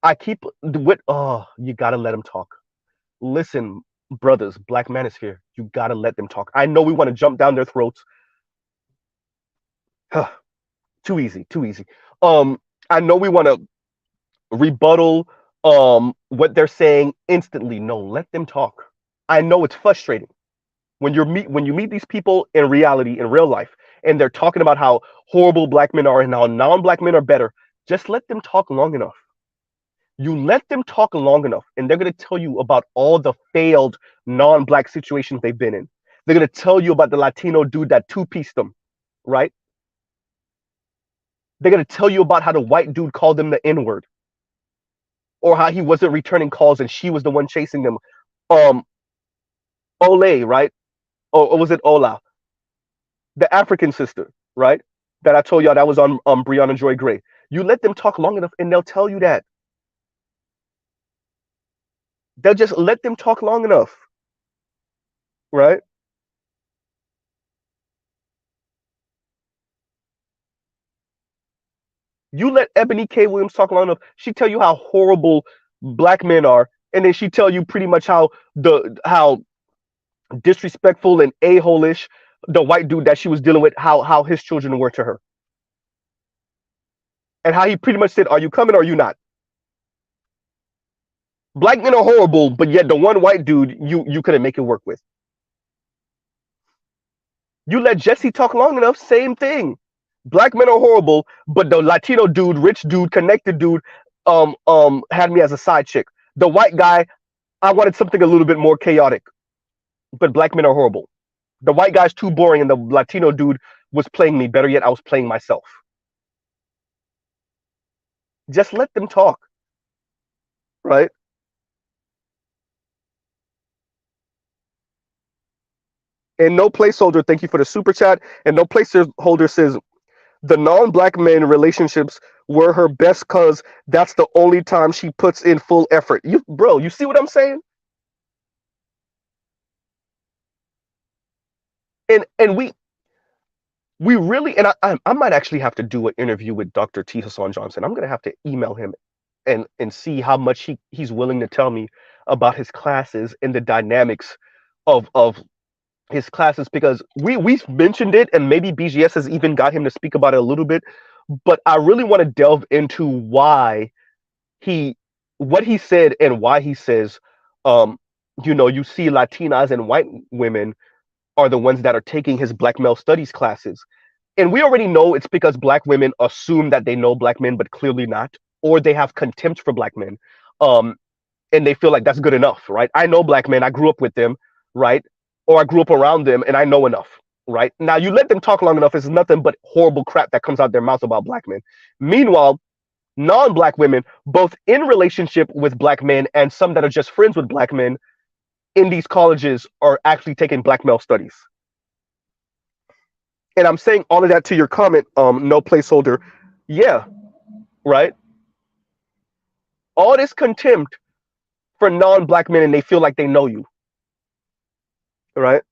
I keep with you gotta let them talk. Listen, brothers, Black Manosphere, you gotta let them talk. I know we want to jump down their throats. Too easy, too easy. I know we want to rebuttal what they're saying instantly. No, let them talk. I know it's frustrating when you meet these people in reality, in real life, and they're talking about how horrible black men are and how non-black men are better. Just let them talk long enough. You let them talk long enough, and they're going to tell you about all the failed non-black situations they've been in. They're going to tell you about the Latino dude that two-pieced them, right? They're going to tell you about how the white dude called them the N-word, or how he wasn't returning calls and she was the one chasing them. Ole, right? Or was it Ola? The African sister, right? That I told y'all that was on Brianna Joy Gray. You let them talk long enough, and they'll tell you that. They'll just let them talk long enough, right? You let Ebony K. Williams talk long enough, she tell you how horrible black men are, and then she tell you pretty much how disrespectful and a-hole-ish the white dude that she was dealing with, how his children were to her. and how he pretty much said, "Are you coming or are you not?" Black men are horrible, but yet the one white dude you couldn't make it work with. You let Jessie talk long enough, same thing. Black men are horrible, but the Latino dude, rich dude, connected dude, had me as a side chick. The white guy, I wanted something a little bit more chaotic, but black men are horrible. The white guy's too boring, and the Latino dude was playing me. Better yet, I was playing myself. Just let them talk, right? And no placeholder, thank you for the super chat. And no placeholder says the non-black men relationships were her best because that's the only time she puts in full effort. You see what I'm saying? And we really, and I might actually have to do an interview with Dr. T. Hassan Johnson. I'm gonna have to email him and see how much he's willing to tell me about his classes and the dynamics of his classes, because we've mentioned it, and maybe BGS has even got him to speak about it a little bit, but I really want to delve into why he what he said and why he says, you see Latinas and white women are the ones that are taking his black male studies classes. And we already know it's because black women assume that they know black men, but clearly not, or they have contempt for black men. And they feel like that's good enough, right? I know black men, I grew up with them, right? Or I grew up around them and I know enough, right? Now you let them talk long enough, it's nothing but horrible crap that comes out their mouth about black men. Meanwhile, non-black women, both in relationship with black men and some that are just friends with black men in these colleges, are actually taking black male studies. And I'm saying all of that to your comment, no placeholder. Yeah, right? All this contempt for non-black men, and they feel like they know you, right?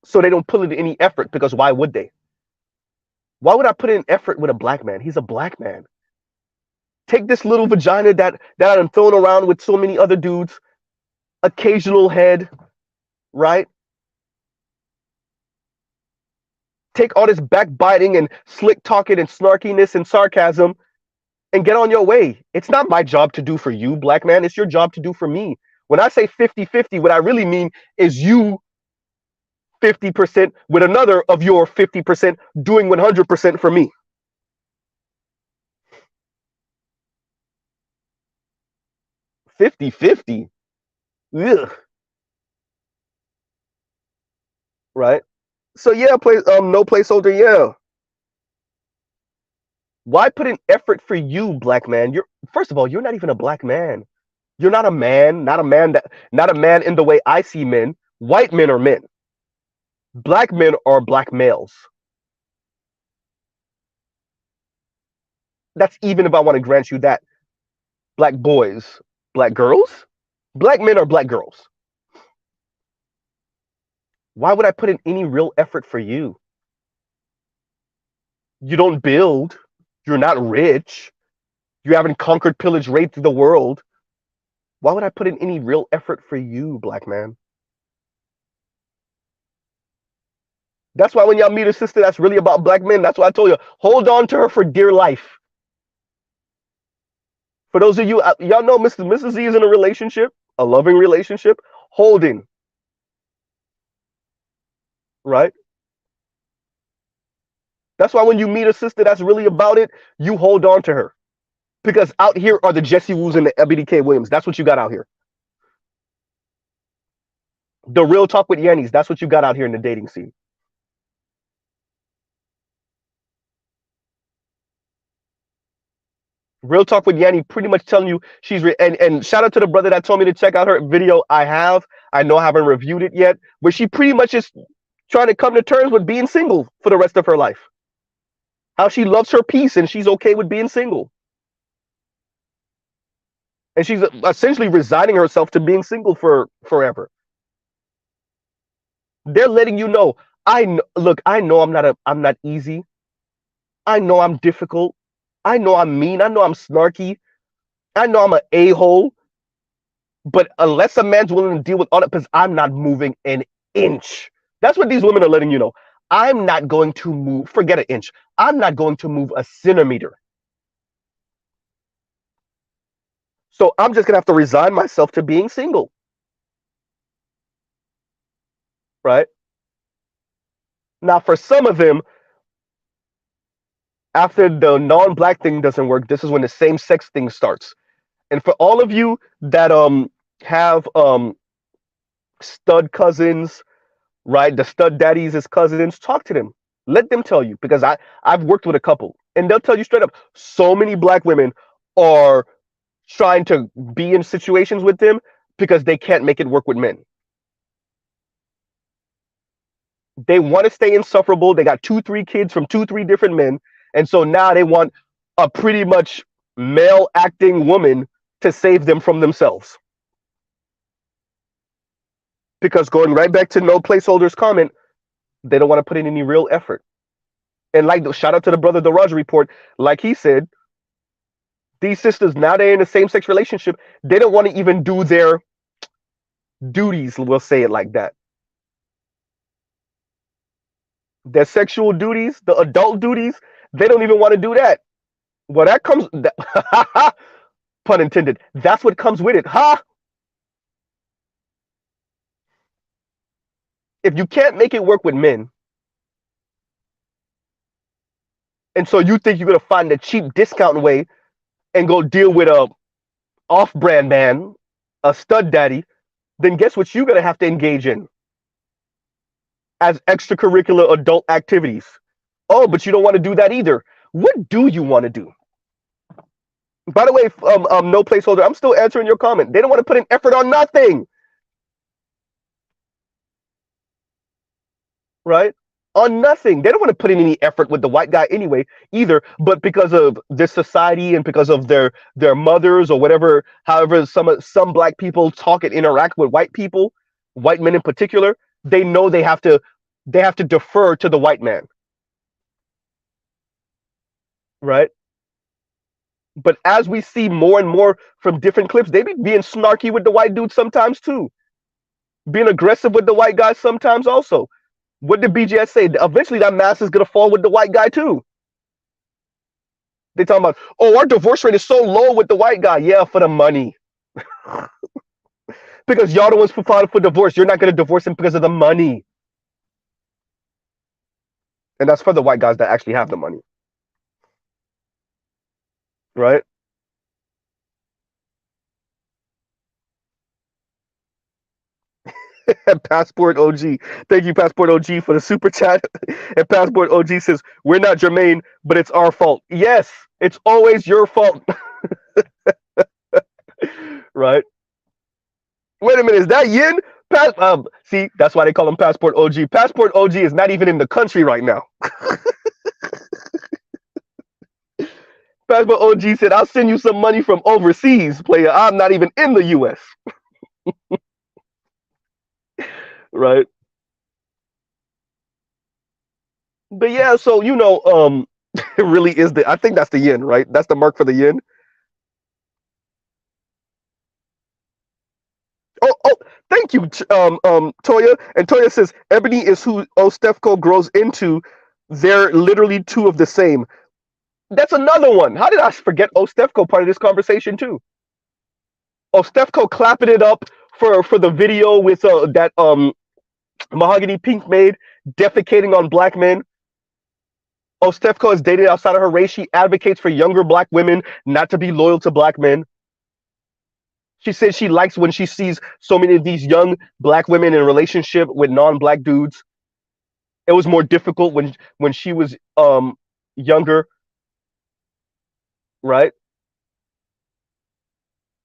So they don't put in any effort, because why would they? Why would I put in effort with a black man? He's a black man. Take this little vagina that I'm throwing around with so many other dudes, occasional head, right? Take all this backbiting and slick talking and snarkiness and sarcasm and get on your way. It's not my job to do for you, black man. It's your job to do for me. When I say 50-50, what I really mean is you 50% with another of your 50% doing 100% for me. 50-50. Ugh. Right? So yeah, no placeholder, yeah. Why put in effort for you, black man? First of all, you're not even a black man. You're not a man, not a man in the way I see men. White men are men. Black men are black males. That's even if I want to grant you that. Black boys, black girls, black men are black girls. Why would I put in any real effort for you? You don't build. You're not rich. You haven't conquered, pillaged, raped the world. Why would I put in any real effort for you, black man? That's why when y'all meet a sister that's really about black men, that's why I told you, hold on to her for dear life. For those of you, y'all know Mrs. Z is in a relationship, a loving relationship, holding. Right? That's why when you meet a sister that's really about it, you hold on to her. Because out here are the Jessie Woos and the LBDK Williams. That's what you got out here. The real talk with Yannies, that's what you got out here in the dating scene. Real talk with Yanni pretty much telling you she's and shout out to the brother that told me to check out her video. I know I haven't reviewed it yet, but she pretty much is trying to come to terms with being single for the rest of her life. How she loves her peace and she's okay with being single. And she's essentially resigning herself to being single for forever. They're letting you know, I know I'm not easy. I know I'm difficult. I know I'm mean. I know I'm snarky. I know I'm an a-hole. But unless a man's willing to deal with all that, because I'm not moving an inch. That's what these women are letting you know. I'm not going to move, forget an inch. I'm not going to move a centimeter So I'm just gonna have to resign myself to being single, right? Now, for some of them, after the non-black thing doesn't work, this is when the same-sex thing starts. And for all of you that have stud cousins, right? The stud daddies as cousins, talk to them. Let them tell you because I've worked with a couple and they'll tell you straight up. So many black women are trying to be in situations with them because they can't make it work with men. They want to stay insufferable. They got two, three kids from two, three different men, and so now they want a pretty much male acting woman to save them from themselves. Because going right back to no placeholders comment, they don't want to put in any real effort. And like shout out to the brother the Roger report, like he said, these sisters now they're in a same sex relationship. They don't want to even do their duties. We'll say it like that. Their sexual duties, the adult duties, they don't even want to do that. Well, that comes, pun intended. That's what comes with it, huh? If you can't make it work with men, and so you think you're gonna find a cheap discount way and go deal with a off-brand man, a stud daddy, then guess what you're gonna have to engage in as extracurricular adult activities. Oh, but you don't want to do that either. What do you want to do? By the way, no placeholder. I'm still answering your comment. They don't want to put in effort on nothing, right? On nothing. They don't want to put in any effort with the white guy anyway, either. But because of this society and because of their mothers or whatever, however, some black people talk and interact with white people, white men in particular, they know they have to defer to the white man, right? But as we see more and more from different clips, they be being snarky with the white dudes sometimes too, being aggressive with the white guys sometimes also. What did BGS say? Eventually, that mask is gonna fall with the white guy too. They talking about, oh, our divorce rate is so low with the white guy. Yeah, for the money. Because y'all the ones who filed for divorce. You're not gonna divorce him because of the money. And that's for the white guys that actually have the money, right? And Passport OG, thank you, Passport OG, for the super chat. And Passport OG says, "We're not Jermaine, but it's our fault." Yes, it's always your fault, right? Wait a minute, is that Yin? See, that's why they call him Passport OG. Passport OG is not even in the country right now. Passport OG said, "I'll send you some money from overseas, player. I'm not even in the U.S." Right? But yeah, so it really is I think that's the yin, right? That's the mark for the yin. Oh, thank you, Toya. And Toya says Ebony is who Ostefko grows into. They're literally two of the same. That's another one. How did I forget Ostefko part of this conversation too? Ostefko clapping it up for the video with that Mahogany Pink made defecating on black men. Ostefko is dated outside of her race. She advocates for younger black women not to be loyal to black men. She says she likes when she sees so many of these young black women in a relationship with non-black dudes. It was more difficult when she was younger, right?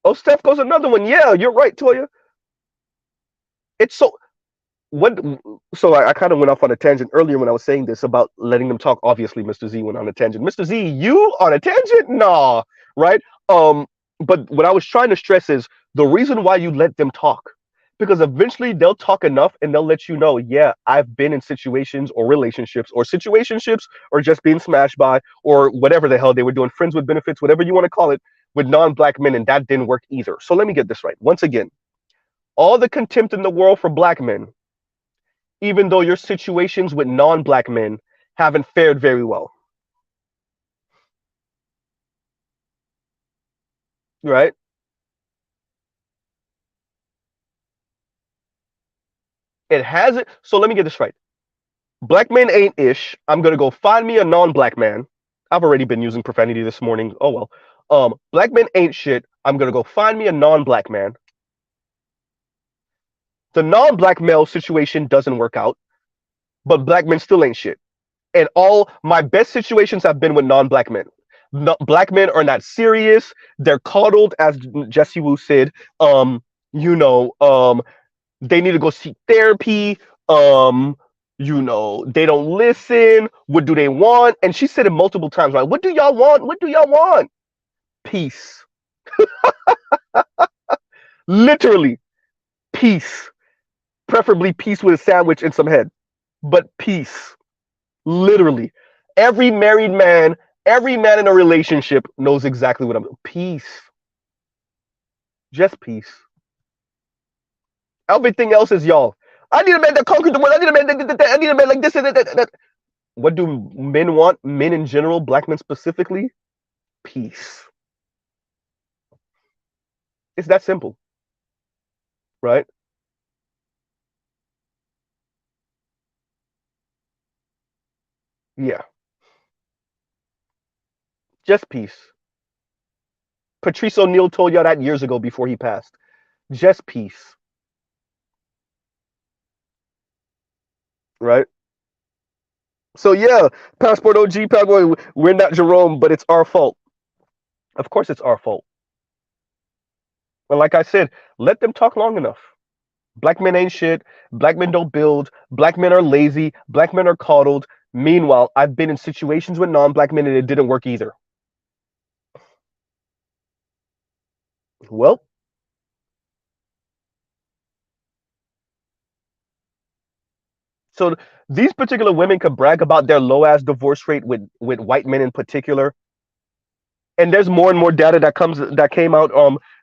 Ostefko's another one. Yeah, you're right, Toya. It's so what so I kind of went off on a tangent earlier when I was saying this about letting them talk. Obviously, Mr. Z went on a tangent. Mr. Z, you on a tangent? Nah, right? But what I was trying to stress is the reason why you let them talk. Because eventually they'll talk enough and they'll let you know, yeah, I've been in situations or relationships or situationships or just being smashed by or whatever the hell they were doing, friends with benefits, whatever you want to call it, with non-black men, and that didn't work either. So let me get this right. Once again, all the contempt in the world for black men, even though your situations with non-black men haven't fared very well, right? It hasn't. So let me get this right. Black men ain't ish. I'm gonna go find me a non-black man. I've already been using profanity this morning. Oh well. Black men ain't shit. I'm gonna go find me a non-black man. The non-black male situation doesn't work out, but black men still ain't shit. And all my best situations have been with non-black men. No, black men are not serious. They're coddled, as Jessie Wu said. You know, they need to go seek therapy. Um, they don't listen. What do they want? And she said it multiple times, right? What do y'all want? What do y'all want? Peace. Literally, peace. Preferably peace with a sandwich and some head. But peace. Literally. Every married man, every man in a relationship knows exactly what I'm doing. Peace. Just peace. Everything else is y'all. I need a man that conquered the world. I need a man I need a man like this and that. What do men want? Men in general, black men specifically? Peace. It's that simple. Right? Yeah. Just peace. Patrice O'Neill told y'all that years ago before he passed. Just peace. Right? So yeah, Passport OG, Passport, we're not Jerome, but it's our fault. Of course it's our fault. And like I said, let them talk long enough. Black men ain't shit. Black men don't build. Black men are lazy. Black men are coddled. Meanwhile, I've been in situations with non-black men and it didn't work either. Well, so these particular women could brag about their low ass divorce rate with white men in particular. And there's more and more data that came out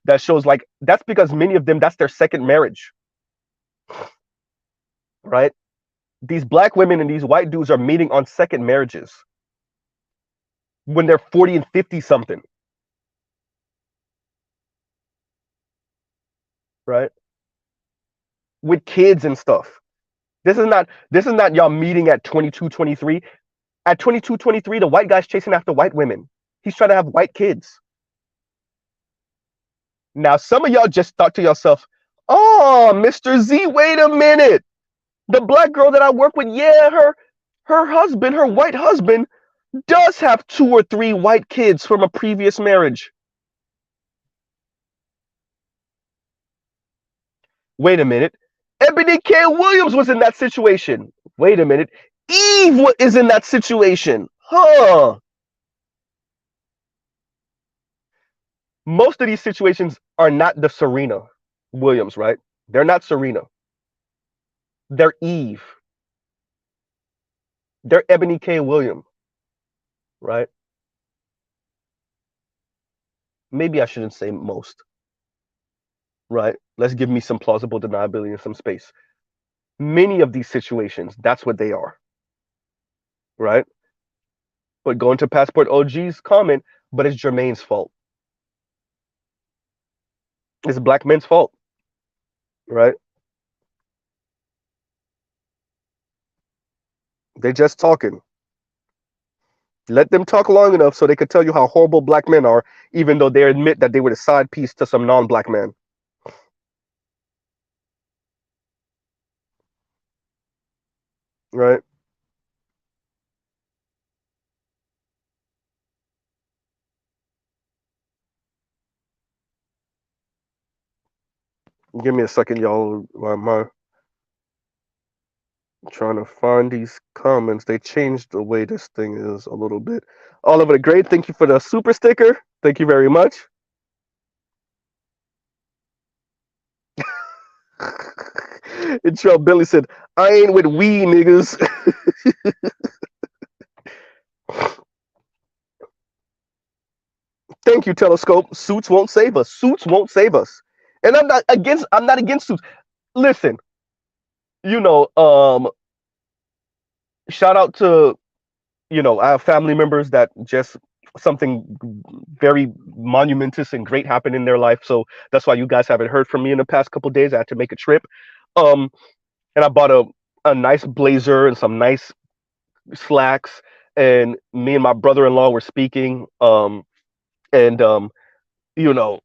that shows like that's because many of them that's their second marriage. Right? These black women and these white dudes are meeting on second marriages when they're 40 and 50 something. Right? With kids and stuff. This is not y'all meeting at 22, 23. At 22, 23, the white guy's chasing after white women. He's trying to have white kids. Now, some of y'all just thought to yourself, oh, Mr. Z, wait a minute. The black girl that I work with, yeah, her husband, her white husband, does have 2 or 3 white kids from a previous marriage. Wait a minute. Ebony K. Williams was in that situation. Wait a minute. Eve is in that situation. Huh. Most of these situations are not the Serena Williams, right? They're not Serena. They're Eve. They're Ebony K. Williams, right? Maybe I shouldn't say most, right? Let's give me some plausible deniability and some space. Many of these situations, that's what they are, right? But going to Passport OG's comment, but it's Jermaine's fault. It's black men's fault, right? They just talking. Let them talk long enough so they could tell you how horrible black men are, even though they admit that they were the side piece to some non-black man. Right? Give me a second, y'all. I'm trying to find these comments. They changed the way this thing is a little bit. Oliver the Great, thank you for the super sticker. Thank you very much. And Trail Billy said, I ain't with we niggas. Thank you, Telescope. Suits won't save us. Suits won't save us. And I'm not against suits. Listen, you know, shout out to, I have family members that just something very monumentous and great happened in their life. So that's why you guys haven't heard from me in the past couple of days. I had to make a trip. Um, and I bought a nice blazer and some nice slacks, and me and my brother-in-law were speaking, and you know,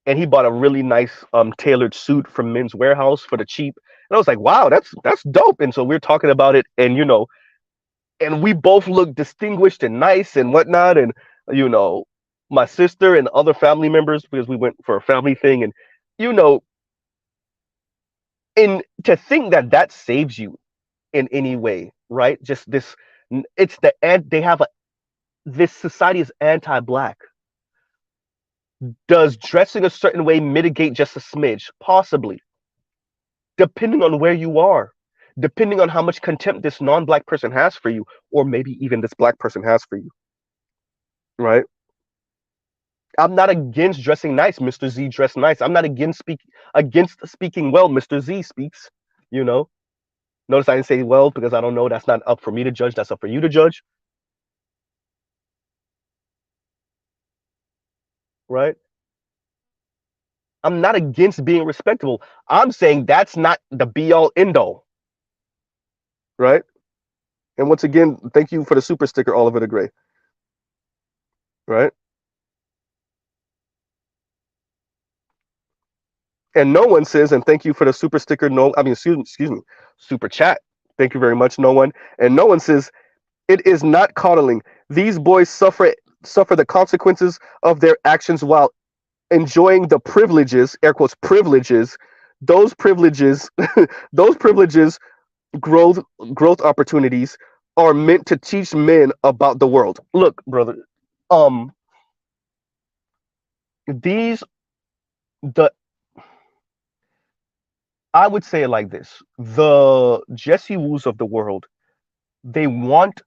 and he bought a really nice tailored suit from Men's Warehouse for the cheap, and I was like, wow, that's dope. And so we're talking about it, and and we both look distinguished and nice and whatnot, and you know, my sister and other family members, because we went for a family thing, and you know, and to think that that saves you in any way, right? Just this, it's the and they have a this society is anti-black. Does dressing a certain way mitigate just a smidge? Possibly, depending on where you are, depending on how much contempt this non-black person has for you, or maybe even this black person has for you, right? I'm not against dressing nice, Mr. Z. Dress nice. I'm not against speaking well, Mr. Z speaks. You know, notice I didn't say well because I don't know. That's not up for me to judge. That's up for you to judge, right? I'm not against being respectable. I'm saying that's not the be all end all, right? And once again, thank you for the super sticker, Oliver the Gray, right? And no one says, and thank you for the super sticker. No, I mean, excuse me, super chat. Thank you very much, no one. And no one says it is not coddling. These boys suffer the consequences of their actions while enjoying the privileges, air quotes privileges. Those privileges, those privileges, growth growth opportunities are meant to teach men about the world. Look, brother, um, these the I would say it like this: the Jesse Woos of the world, they want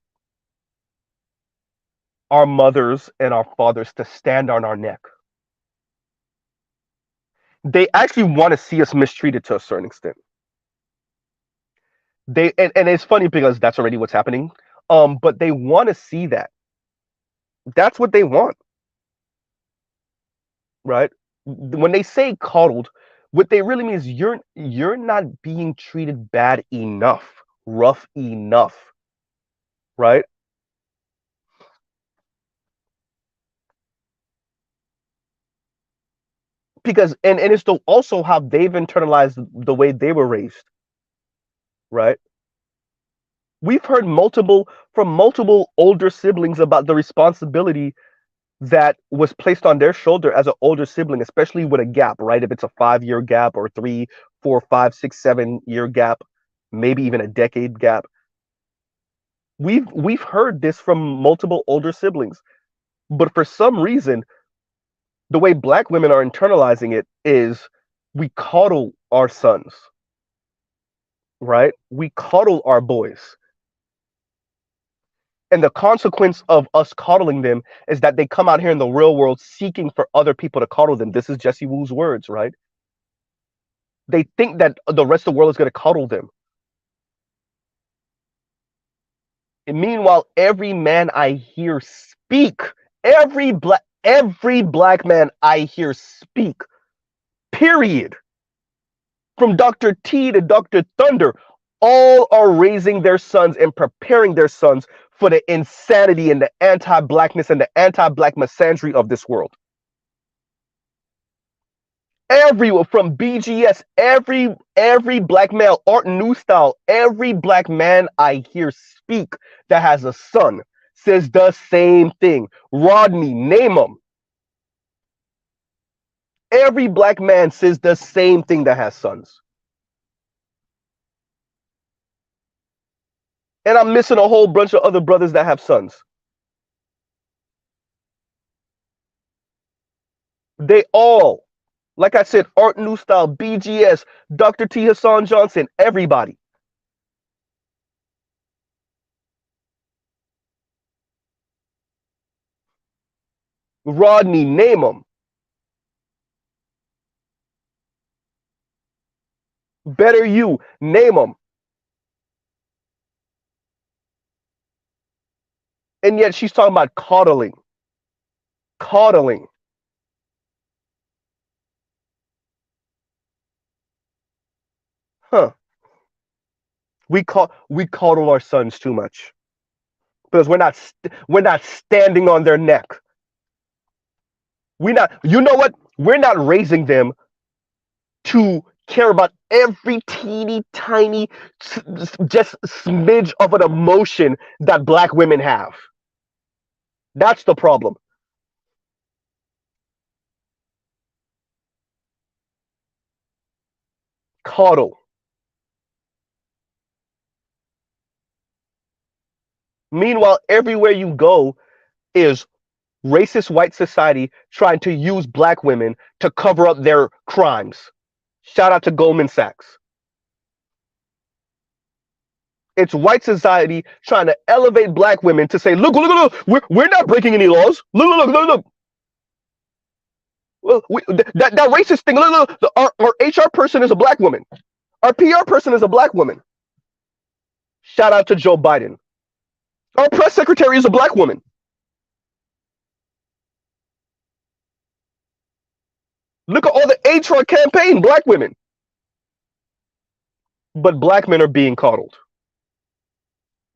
our mothers and our fathers to stand on our neck. They actually want to see us mistreated to a certain extent. And it's funny because that's already what's happening. But they want to see that. That's what they want, right? When they say coddled, what they really mean is you're not being treated bad enough, rough enough, right? Because and it's also how they've internalized the way they were raised, right? We've heard multiple older siblings about the responsibility that was placed on their shoulder as an older sibling, especially with a gap, right? If it's a 5 year gap or 3, 4, 5, 6, 7 year gap, maybe even a decade gap. We've heard this from multiple older siblings, but for some reason, the way black women are internalizing it is we coddle our sons, right? We coddle our boys. And the consequence of us coddling them is that they come out here in the real world seeking for other people to coddle them. This is Jesse Wu's words, right? They think that the rest of the world is going to coddle them. And meanwhile, every man I hear speak, every black man I hear speak, period, from Dr. T to Dr. Thunder, all are raising their sons and preparing their sons for the insanity and the anti-blackness and the anti-black misandry of this world. Everyone from BGS, every black male, art new style, every black man I hear speak that has a son says the same thing. Rodney, name him. Every black man says the same thing that has sons. And I'm missing a whole bunch of other brothers that have sons. They all, like I said, art new style, BGS, Dr. T. Hassan Johnson, everybody. Rodney, name him. Better you, name him. And yet she's talking about coddling. Coddling. Huh. We coddle our sons too much because we're not standing on their neck. We not you know what? We're not raising them to care about every teeny tiny just smidge of an emotion that black women have. That's the problem. Coddle. Meanwhile, everywhere you go is racist white society trying to use black women to cover up their crimes. Shout out to Goldman Sachs. It's white society trying to elevate black women to say, look, look, look, we're not breaking any laws. Look, look, look, look, look. Well, that racist thing. Look, look, our HR person is a black woman. Our PR person is a black woman. Shout out to Joe Biden. Our press secretary is a black woman. Look at all the HR campaign, black women. But black men are being coddled.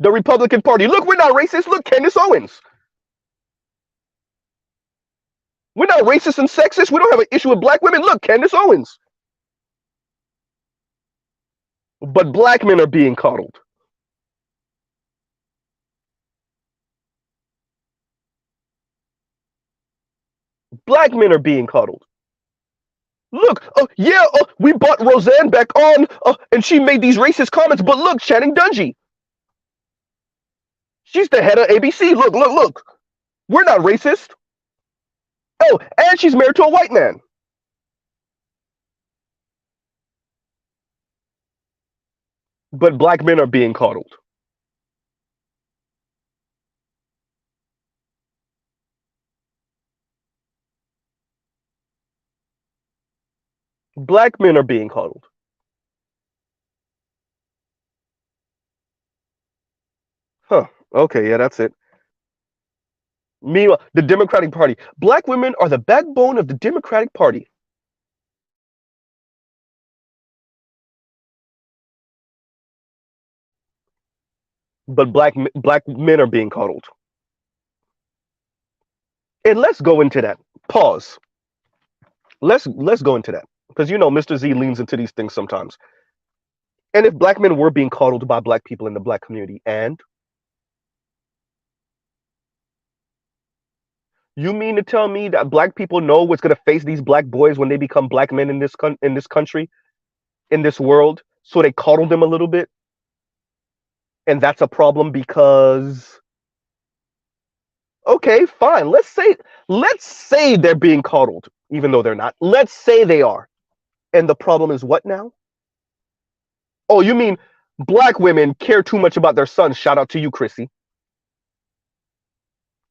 The Republican Party. Look, we're not racist. Look, Candace Owens. We're not racist and sexist. We don't have an issue with black women. Look, Candace Owens. But black men are being coddled. Black men are being coddled. Look, yeah, we brought Roseanne back on, and she made these racist comments. But look, Channing Dungey. She's the head of ABC. Look, look, look. We're not racist. Oh, and she's married to a white man. But black men are being coddled. Black men are being coddled. Huh. Okay, yeah, that's it. Meanwhile, the Democratic Party. Black women are the backbone of the Democratic Party. But black men are being coddled. And let's go into that. Pause. Let's go into that. Because you know Mr. Z leans into these things sometimes. And if black men were being coddled by black people in the black community, and you mean to tell me that black people know what's going to face these black boys when they become black men in in this country, in this world, so they coddle them a little bit? And that's a problem because okay, fine. Let's say they're being coddled, even though they're not. Let's say they are. And the problem is what now? Oh, you mean black women care too much about their sons? Shout out to you, Chrissy.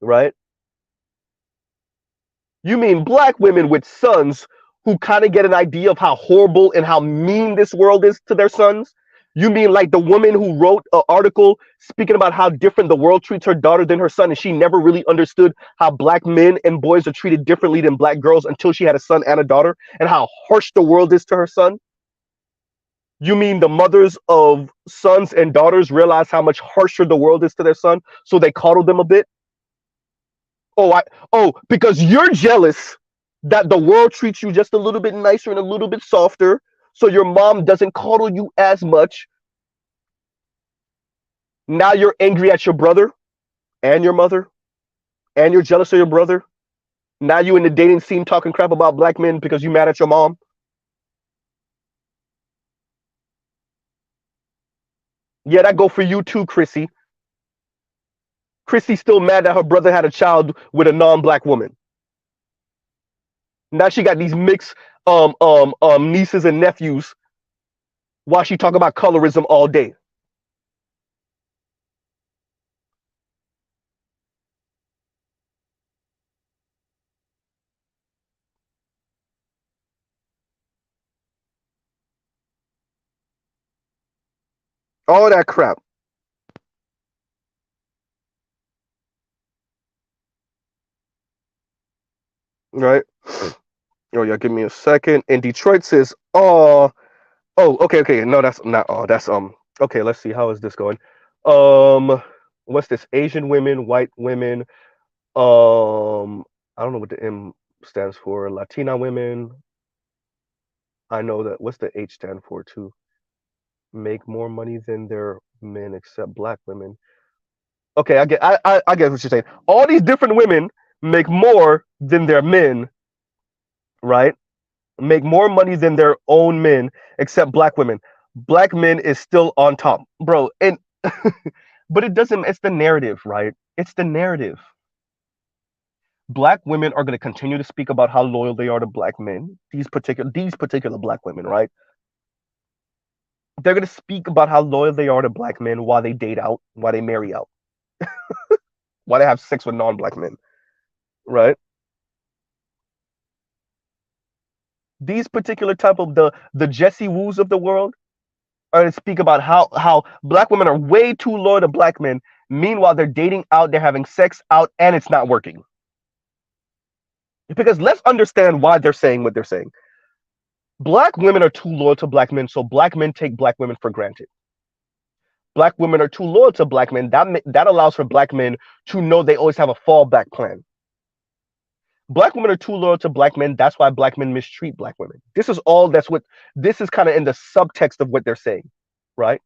Right? You mean black women with sons who kind of get an idea of how horrible and how mean this world is to their sons? You mean like the woman who wrote an article speaking about how different the world treats her daughter than her son, and she never really understood how black men and boys are treated differently than black girls until she had a son and a daughter, and how harsh the world is to her son? You mean the mothers of sons and daughters realize how much harsher the world is to their son, so they coddle them a bit? Because you're jealous that the world treats you just a little bit nicer and a little bit softer, so your mom doesn't coddle you as much. Now you're angry at your brother and your mother, and you're jealous of your brother. Now you in the dating scene talking crap about black men because you mad at your mom. Yeah, that go for you too, Chrissy. Chrissy's still mad that her brother had a child with a non-black woman. Now she got these mixed nieces and nephews while she talk about colorism all day. All that crap. Right? Oh yeah, give me a second. And Detroit says, oh, okay, okay. No, that's not oh, that's Okay, let's see. How is this going? Um, what's this? Asian women, white women. I don't know what the M stands for. Latina women. I know that. What's the H stand for too? Make more money than their men, except black women. Okay, I get what you're saying. All these different women make more than their men, right? Make more money than their own men, except black women. Black men is still on top, bro. And but it doesn't. It's the narrative, right? It's the narrative. Black women are going to continue to speak about how loyal they are to black men. These particular black women, right? They're going to speak about how loyal they are to black men while they date out, while they marry out, while they have sex with non-black men, right? These particular type of the Jessie Woos of the world are going to speak about how black women are way too loyal to black men. Meanwhile, they're dating out, they're having sex out, and it's not working. Because let's understand why they're saying what they're saying. Black women are too loyal to black men, so black men take black women for granted. Black women are too loyal to black men. That allows for black men to know they always have a fallback plan. Black women are too loyal to black men. That's why black men mistreat black women. This is all. That's what this is kind of in the subtext of what they're saying, right?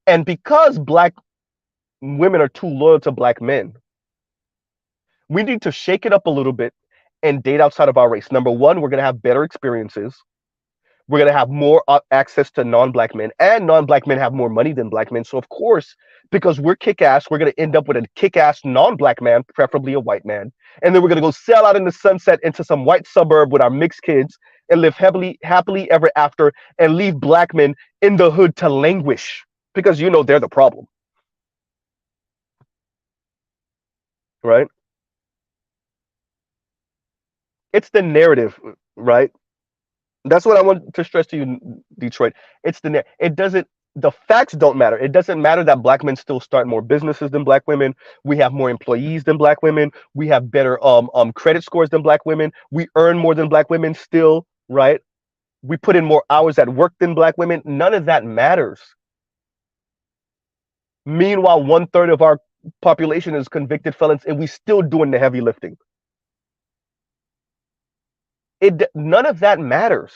And because black women are too loyal to black men, we need to shake it up a little bit and date outside of our race. Number one, we're going to have better experiences. We're going to have more access to non-black men, and non-black men have more money than black men. So of course, because we're kick-ass, we're going to end up with a kick-ass non-black man, preferably a white man, and then we're going to go sail out in the sunset into some white suburb with our mixed kids and live happily ever after, and leave black men in the hood to languish because they're the problem, right? It's the narrative, right? That's what I want to stress to you, Detroit. It doesn't. The facts don't matter. It doesn't matter that black men still start more businesses than black women. We have more employees than black women. We have better credit scores than black women. We earn more than black women still, right? We put in more hours at work than black women. None of that matters. Meanwhile, 1/3 of our population is convicted felons, and we still doing the heavy lifting. None of that matters.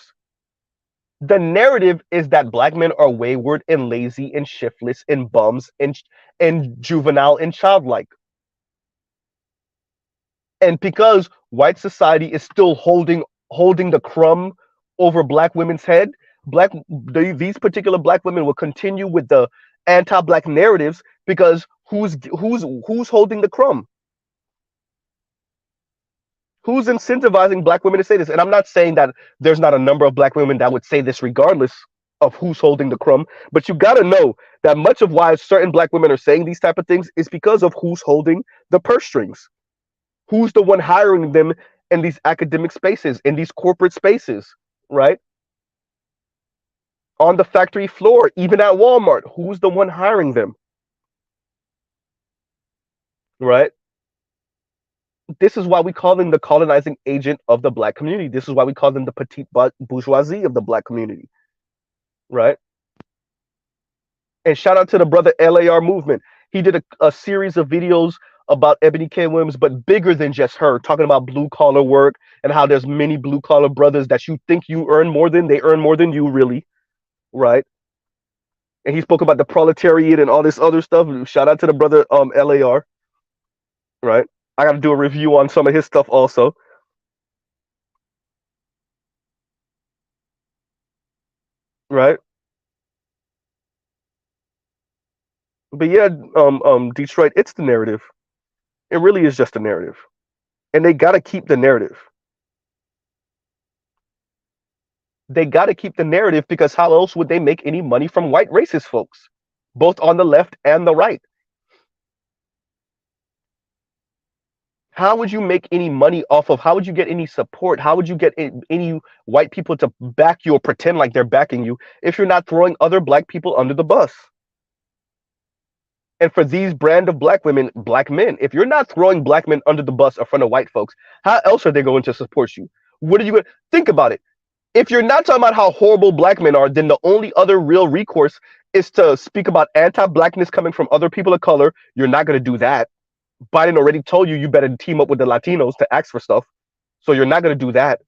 The narrative is that black men are wayward and lazy and shiftless and bums and juvenile and childlike. And because white society is still holding the crumb over black women's head, these particular black women will continue with the anti-black narratives because who's holding the crumb? Who's incentivizing black women to say this? And I'm not saying that there's not a number of black women that would say this regardless of who's holding the crumb, but you got to know that much of why certain black women are saying these type of things is because of who's holding the purse strings. Who's the one hiring them in these academic spaces, in these corporate spaces, right? On the factory floor, even at Walmart, who's the one hiring them? Right? This is why we call them the colonizing agent of the black community. This is why we call them the petite bourgeoisie of the black community, right? And shout out to the brother LAR movement. He did a series of videos about Ebony K. Williams, but bigger than just her, talking about blue collar work and how there's many blue collar brothers that you think you earn more than, they earn more than you really, right? And he spoke about the proletariat and all this other stuff. Shout out to the brother LAR, right? I got to do a review on some of his stuff also. Right? But yeah, Detroit, it's the narrative. It really is just a narrative. And they got to keep the narrative. They got to keep the narrative because how else would they make any money from white racist folks, both on the left and the right? How would you make any money off of, how would you get any support? How would you get any white people to back you or pretend like they're backing you if you're not throwing other black people under the bus? And for these brand of black women, black men, if you're not throwing black men under the bus in front of white folks, how else are they going to support you? What are you going to think about it? If you're not talking about how horrible black men are, then the only other real recourse is to speak about anti-blackness coming from other people of color. You're not going to do that. Biden already told you better team up with the Latinos to ask for stuff. So you're not going to do that.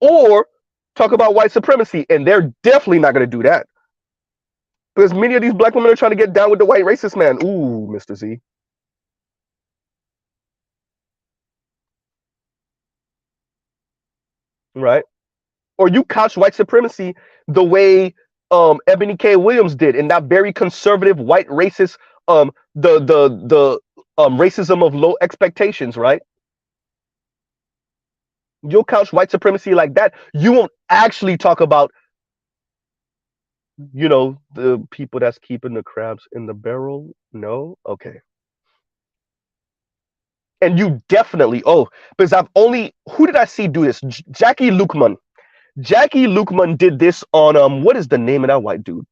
Or talk about white supremacy, and they're definitely not going to do that. Because many of these black women are trying to get down with the white racist man. Ooh, Mr. Z. Right? Or you couch white supremacy the way Ebony K. Williams did in that very conservative white racist the racism of low expectations, right? You'll couch white supremacy like that. You won't actually talk about, the people that's keeping the crabs in the barrel. No? Okay. And you definitely, because I've only, who did I see do this? Jackie Lukeman. Jackie Lukeman did this on, what is the name of that white dude?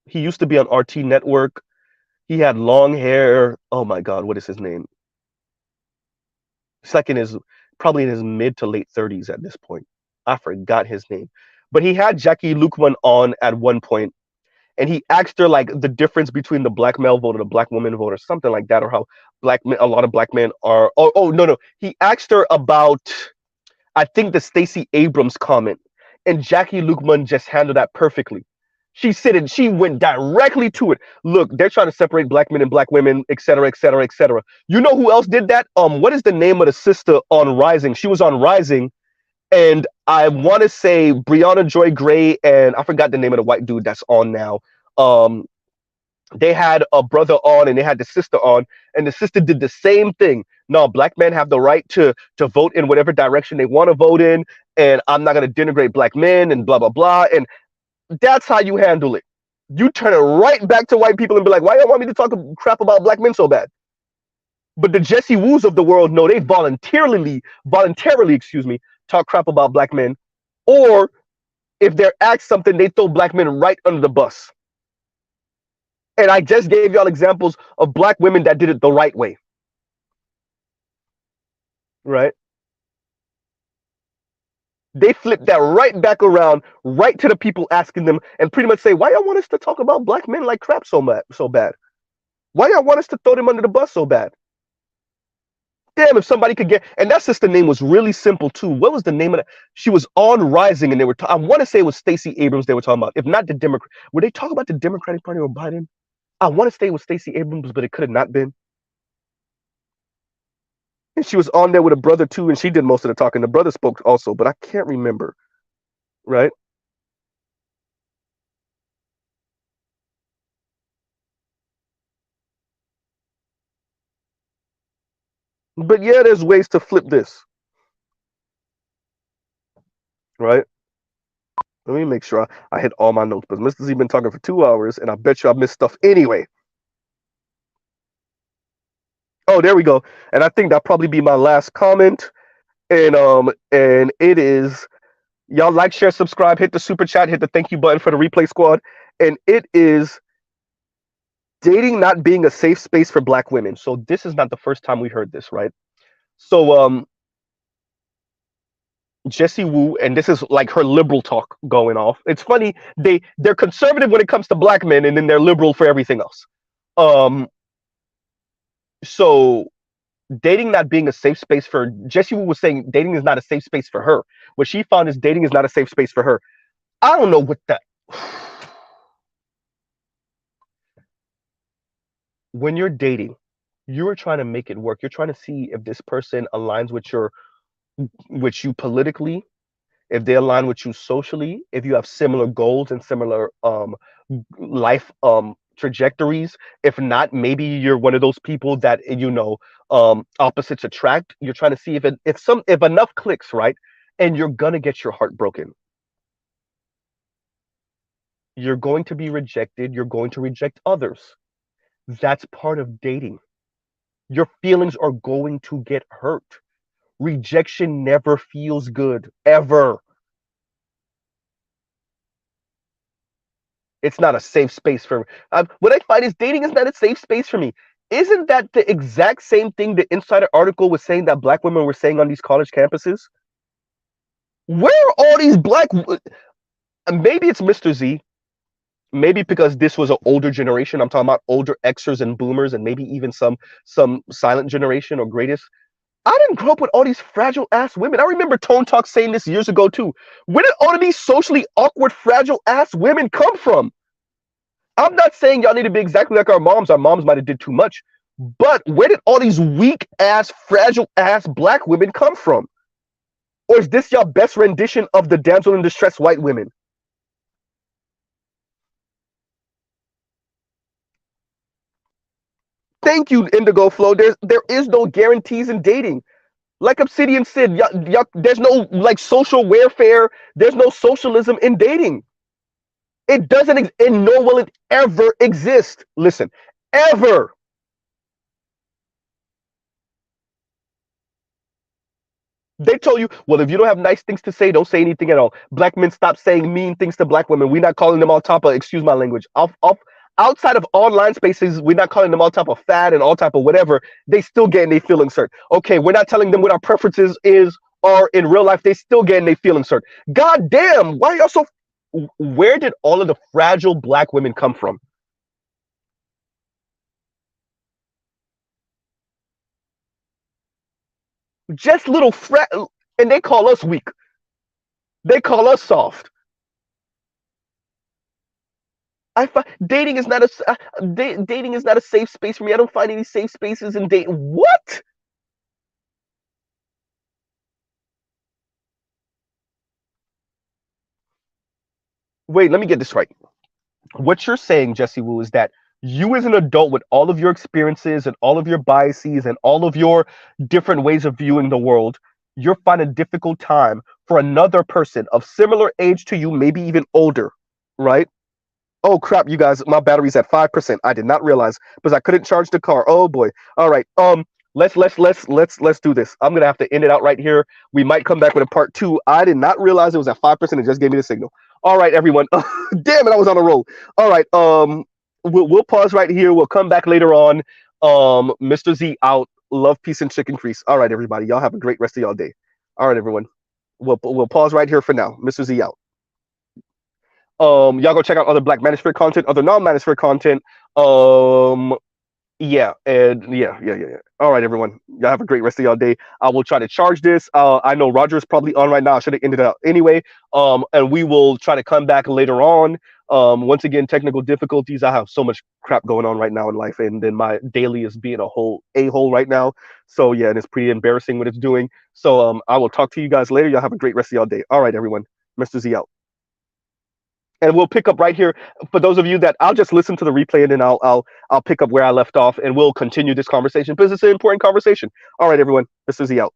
He used to be on RT Network. He had long hair. Oh my God, what is his name? It's like probably in his mid to late 30s at this point. I forgot his name. But he had Jackie Lukeman on at one point, and he asked her like the difference between the black male vote and the black woman vote, or something like that, or how a lot of black men are. Oh no, he asked her about, I think, the Stacey Abrams comment, and Jackie Lukeman just handled that perfectly. She said it. She went directly to it. Look, they're trying to separate black men and black women, et cetera, et cetera, et cetera. You know who else did that? What is the name of the sister on Rising? She was on Rising, and I want to say Brianna Joy Gray, and I forgot the name of the white dude that's on now. They had a brother on, and they had the sister on, and the sister did the same thing. No, black men have the right to vote in whatever direction they want to vote in, and I'm not going to denigrate black men and blah blah blah. And that's how you handle it. You turn it right back to white people and be like, why y'all want me to talk crap about black men so bad? But the Jessie Woos of the world know they voluntarily, talk crap about black men. Or if they're asked something, they throw black men right under the bus. And I just gave y'all examples of black women that did it the right way. Right? They flip that right back around, right to the people asking them, and pretty much say, why y'all want us to talk about black men like crap so bad? Why y'all want us to throw them under the bus so bad? Damn, if somebody could get, and that sister name was really simple too. What was the name of that? She was on Rising, and they were, I want to say it was Stacey Abrams they were talking about. If not the Democrat, were they talking about the Democratic Party or Biden? I want to say it was Stacey Abrams, but it could have not been. And she was on there with a brother too, and she did most of the talking. The brother spoke also, but I can't remember. Right? But yeah, there's ways to flip this. Right? Let me make sure I hit all my notes. But Mr. Z been talking for 2 hours, and I bet you I missed stuff anyway. Oh, there we go. And I think that'll probably be my last comment. And it is, y'all like, share, subscribe, hit the super chat, hit the thank you button for the replay squad. And it is dating not being a safe space for black women. So this is not the first time we heard this, right? So Jessie Woo, and this is like her liberal talk going off. It's funny, they're conservative when it comes to black men, and then they're liberal for everything else. So dating not being a safe space for Jessie Woo was saying dating is not a safe space for her. What she found is dating is not a safe space for her. I don't know what that. When you're dating, you are trying to make it work. You're trying to see if this person aligns with you politically, if they align with you socially, if you have similar goals and similar life trajectories. If not, maybe you're one of those people that opposites attract. You're trying to see if enough clicks, right? And you're gonna get your heart broken. You're going to be rejected. You're going to reject others. That's part of dating. Your feelings are going to get hurt. Rejection never feels good, ever. It's not a safe space for me. What I find is dating is not a safe space for me. Isn't that the exact same thing the Insider article was saying that black women were saying on these college campuses? Where are all these black? Maybe it's Mr. Z. maybe because this was an older generation. I'm talking about older Xers and boomers, and maybe even some silent generation or greatest. I didn't grow up with all these fragile ass women. I remember Tone Talk saying this years ago too. Where did all of these socially awkward, fragile ass women come from? I'm not saying y'all need to be exactly like our moms. Our moms might have did too much. But where did all these weak ass, fragile ass black women come from? Or is this y'all best rendition of the damsel in distress white women? Thank you, Indigo Flow. There is no guarantees in dating. Like Obsidian said, there's no like social welfare. There's no socialism in dating. It doesn't, and nor will it ever exist. Listen, ever. They told you, well, if you don't have nice things to say, don't say anything at all. Black men stop saying mean things to black women. We're not calling them all type of, excuse my language, outside of online spaces, we're not calling them all type of fat and all type of whatever. They still getting their feelings hurt. Okay, we're not telling them what our preferences is, or in real life, they still getting their feelings hurt. God damn, why y'all so? Where did all of the fragile black women come from? Just little and they call us weak. They call us soft. Dating is not dating is not a safe space for me. I don't find any safe spaces in dating. What? Wait, let me get this right. What you're saying, Jesse Wu, is that you as an adult with all of your experiences and all of your biases and all of your different ways of viewing the world, you're finding a difficult time for another person of similar age to you, maybe even older, right? Oh crap, you guys, my battery's at 5%. I did not realize because I couldn't charge the car. Oh boy. All right. Let's do this. I'm gonna have to end it out right here. We might come back with a part two. I did not realize it was at 5%. It just gave me the signal. All right, everyone. Damn it, I was on a roll. All right. We'll pause right here. We'll come back later on. Mr. Z out. Love, peace, and chicken crease. All right, everybody. Y'all have a great rest of y'all day. All right, everyone. We'll pause right here for now. Mr. Z out. Y'all go check out other Black Manosphere content, other non-Manosphere content. Yeah, and yeah. All right, everyone. Y'all have a great rest of y'all day. I will try to charge this. I know Roger is probably on right now. I should have ended it out anyway. And we will try to come back later on. Once again, technical difficulties. I have so much crap going on right now in life, and then my daily is being a whole a-hole right now. So yeah, and it's pretty embarrassing what it's doing. So I will talk to you guys later. Y'all have a great rest of y'all day. All right, everyone. Mr. Z out. And we'll pick up right here. For those of you that I'll just listen to the replay and then I'll pick up where I left off and we'll continue this conversation because it's an important conversation. All right, everyone. This is Z out.